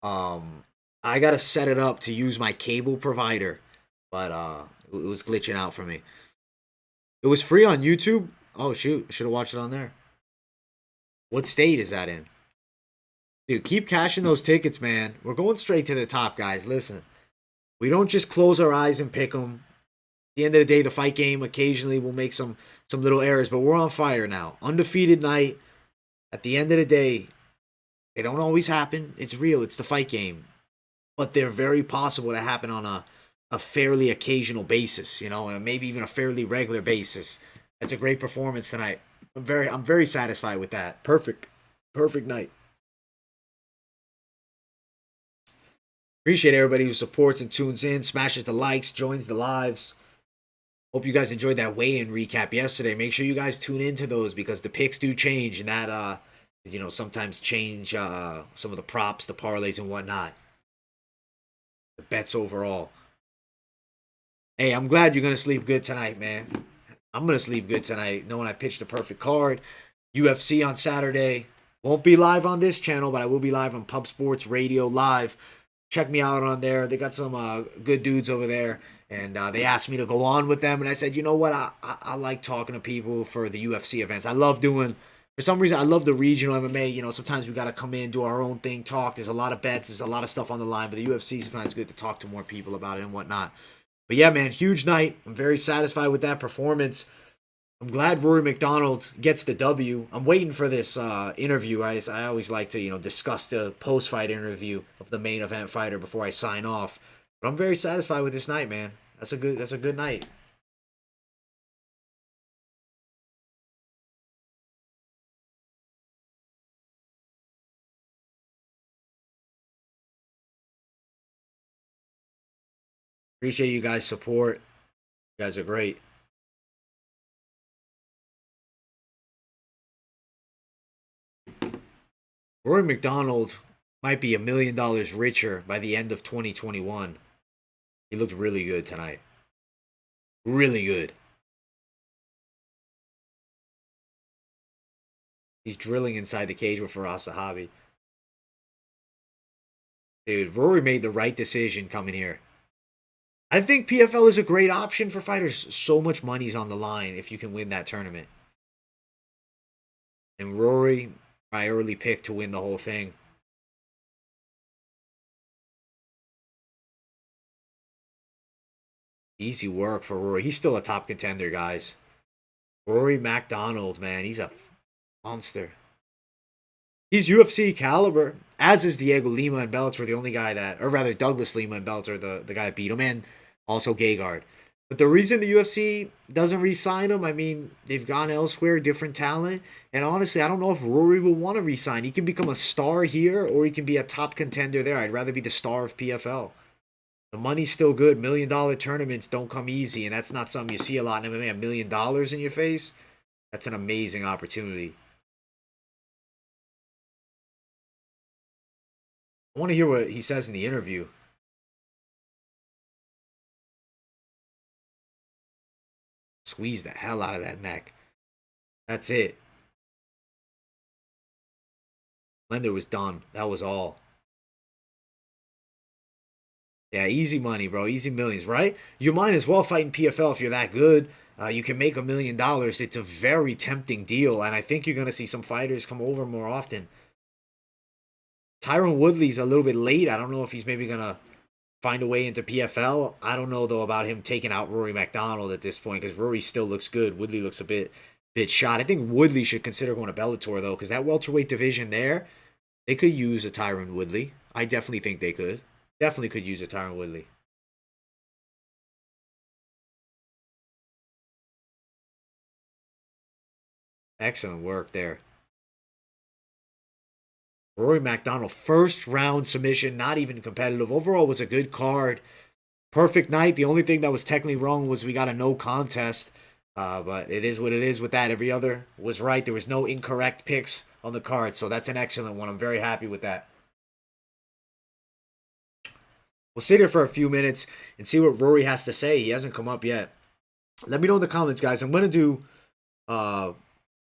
I gotta set it up to use my cable provider, but it was glitching out for me. It was free on YouTube. Oh shoot, I should have watched it on there. What state is that in? Dude, keep cashing those tickets, man. We're going straight to the top, guys. Listen, we don't just close our eyes and pick them. At the end of the day, the fight game occasionally will make some little errors, but we're on fire now. Undefeated night. At the end of the day, they don't always happen. It's real. It's the fight game. But they're very possible to happen on a fairly occasional basis, you know, and maybe even a fairly regular basis. That's a great performance tonight. I'm very satisfied with that. Perfect. Perfect night. Appreciate everybody who supports and tunes in, smashes the likes, joins the lives. Hope you guys enjoyed that weigh-in recap yesterday. Make sure you guys tune into those because the picks do change and that sometimes change some of the props, the parlays and whatnot. The bets overall. Hey, I'm glad you're gonna sleep good tonight, man. I'm gonna sleep good tonight, knowing I pitched the perfect card. UFC on Saturday. Won't be live on this channel, but I will be live on Pub Sports Radio Live. Check me out on there. They got some good dudes over there. And they asked me to go on with them. And I said, you know what? I like talking to people for the UFC events. I love doing, for some reason, I love the regional MMA. You know, sometimes we got to come in, do our own thing, talk. There's a lot of bets. There's a lot of stuff on the line. But the UFC sometimes good to talk to more people about it and whatnot. But yeah, man, huge night. I'm very satisfied with that performance. I'm glad Rory MacDonald gets the W. I'm waiting for this interview. I always like to, discuss the post-fight interview of the main event fighter before I sign off. But I'm very satisfied with this night, man. That's a good night. Appreciate you guys' support. You guys are great. Rory MacDonald might be $1 million richer by the end of 2021. He looked really good tonight. Really good. He's drilling inside the cage with Faraz Sahabi. Dude, Rory made the right decision coming here. I think PFL is a great option for fighters. So much money's on the line if you can win that tournament. And Rory, my early pick to win the whole thing. Easy work for Rory. He's still a top contender, guys. Rory MacDonald, man, he's a monster. He's UFC caliber, as is Diego Lima and Bellator, the only guy that, or rather Douglas Lima and Bellator, the guy that beat him, and also Gegard. But the reason the UFC doesn't re-sign him, I mean, they've gone elsewhere, different talent, and honestly, I don't know if Rory will want to re-sign. He can become a star here, or he can be a top contender there. I'd rather be the star of PFL. The money's still good. $1 million tournaments don't come easy, and that's not something you see a lot in MMA. $1 million in your face, that's an amazing opportunity. I want to hear what he says in the interview. Squeeze the hell out of that neck. That's it. Millender was done. That was all. Yeah, easy money, bro. Easy millions, right? You might as well fight in PFL if you're that good. You can make $1 million. It's a very tempting deal, and I think you're going to see some fighters come over more often. Tyron Woodley's a little bit late. I don't know if he's maybe going to find a way into PFL. I don't know, though, about him taking out Rory MacDonald at this point because Rory still looks good. Woodley looks a bit shot. I think Woodley should consider going to Bellator, though, because that welterweight division there, they could use a Tyron Woodley. I definitely think they could. Definitely could use a Tyron Woodley. Excellent work there. Rory MacDonald, first round submission, not even competitive. Overall was a good card. Perfect night. The only thing that was technically wrong was we got a no contest. But it is what it is with that. Every other was right. There was no incorrect picks on the card. So that's an excellent one. I'm very happy with that. We'll sit here for a few minutes and see what Rory has to say. He hasn't come up yet. Let me know in the comments, guys. I'm going to do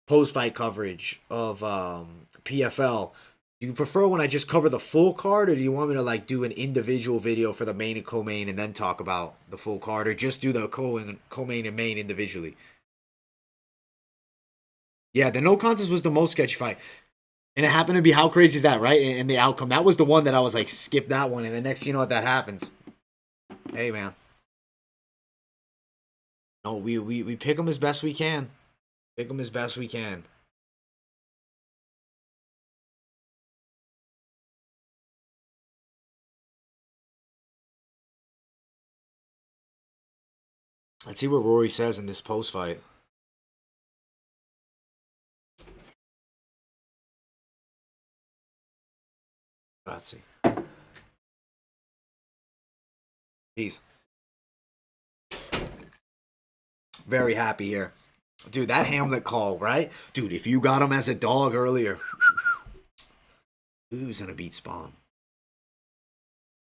post-fight coverage of PFL. Do you prefer when I just cover the full card, or do you want me to like do an individual video for the main and co-main and then talk about the full card, or just do the co-main and main individually? Yeah, the no contest was the most sketchy fight. And it happened to be, how crazy is that, right? And the outcome. That was the one that I was like, skip that one. And the next, you know what, that happens. Hey, man. No, we pick them as best we can. Pick them as best we can. Let's see what Rory says in this post fight. Let's see. Peace. Very happy here. Dude, that Hamlet call, right? Dude, if you got him as a dog earlier, he was going to beat Spawn.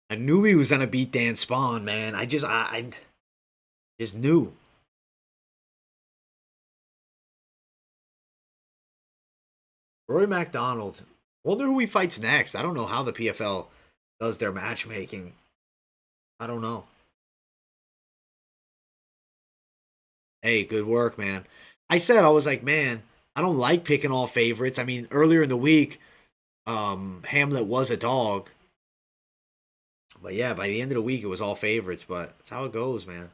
I knew he was going to beat Dan Spawn, man. I just knew. Rory MacDonald. Wonder who he fights next. I don't know how the PFL does their matchmaking. I don't know. Hey, good work, man. I was like, man, I don't like picking all favorites. I mean, earlier in the week, Hamlet was a dog. But yeah, by the end of the week, it was all favorites. But that's how it goes, man.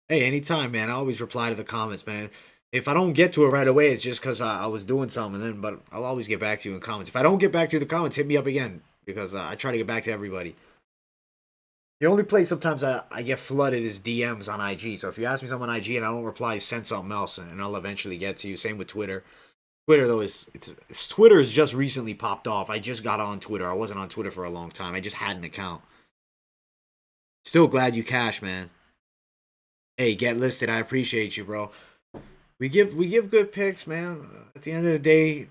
Hey, anytime, man. I always reply to the comments, man. If I don't get to it right away, it's just because I was doing something. But I'll always get back to you in comments. If I don't get back to you in the comments, hit me up again. Because I try to get back to everybody. The only place sometimes I get flooded is DMs on IG. So if you ask me something on IG and I don't reply, send something else, and I'll eventually get to you. Same with Twitter. Twitter, though, Twitter has just recently popped off. I just got on Twitter. I wasn't on Twitter for a long time. I just had an account. Still glad you cashed, man. Hey, get listed. I appreciate you, bro. We give good picks, man. At the end of the day,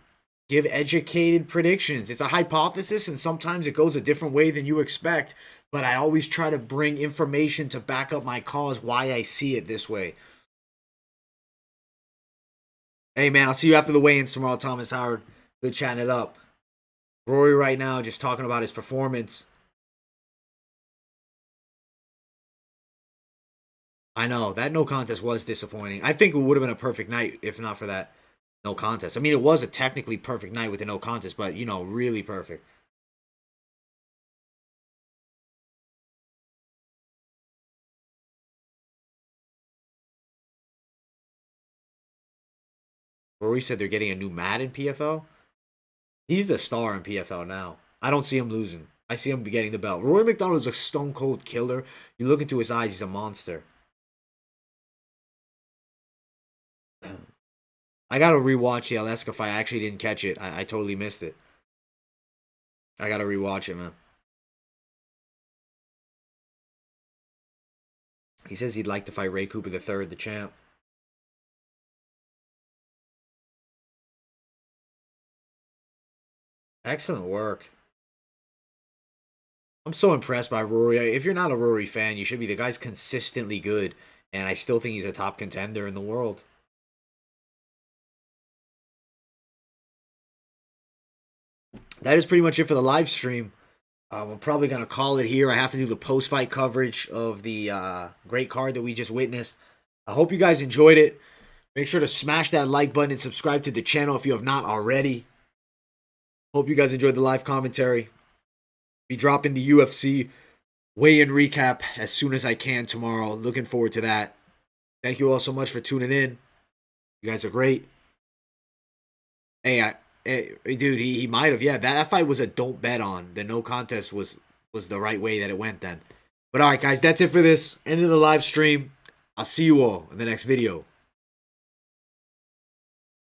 give educated predictions. It's a hypothesis, and sometimes it goes a different way than you expect. But I always try to bring information to back up my cause, why I see it this way. Hey, man, I'll see you after the weigh-ins tomorrow, Thomas Howard. Good chatting it up. Rory right now just talking about his performance. I know, that no contest was disappointing. I think it would have been a perfect night if not for that no contest. I mean, it was a technically perfect night with a no contest, but, you know, really perfect. Rory said they're getting a new mat in PFL. He's the star in PFL now. I don't see him losing. I see him getting the belt. Rory MacDonald is a stone cold killer. You look into his eyes, he's a monster. I gotta rewatch the Aleska fight. I actually didn't catch it. I totally missed it. I gotta rewatch it, man. He says he'd like to fight Ray Cooper III, the champ. Excellent work. I'm so impressed by Rory. If you're not a Rory fan, you should be. The guy's consistently good, and I still think he's a top contender in the world. That is pretty much it for the live stream. I'm probably going to call it here. I have to do the post-fight coverage of the great card that we just witnessed. I hope you guys enjoyed it. Make sure to smash that like button and subscribe to the channel if you have not already. Hope you guys enjoyed the live commentary. Be dropping the UFC weigh-in recap as soon as I can tomorrow. Looking forward to that. Thank you all so much for tuning in. You guys are great. Hey, dude, he might have. Yeah, that fight was a don't bet on. The no contest was the right way that it went then. But all right, guys, that's it for this. End of the live stream. I'll see you all in the next video.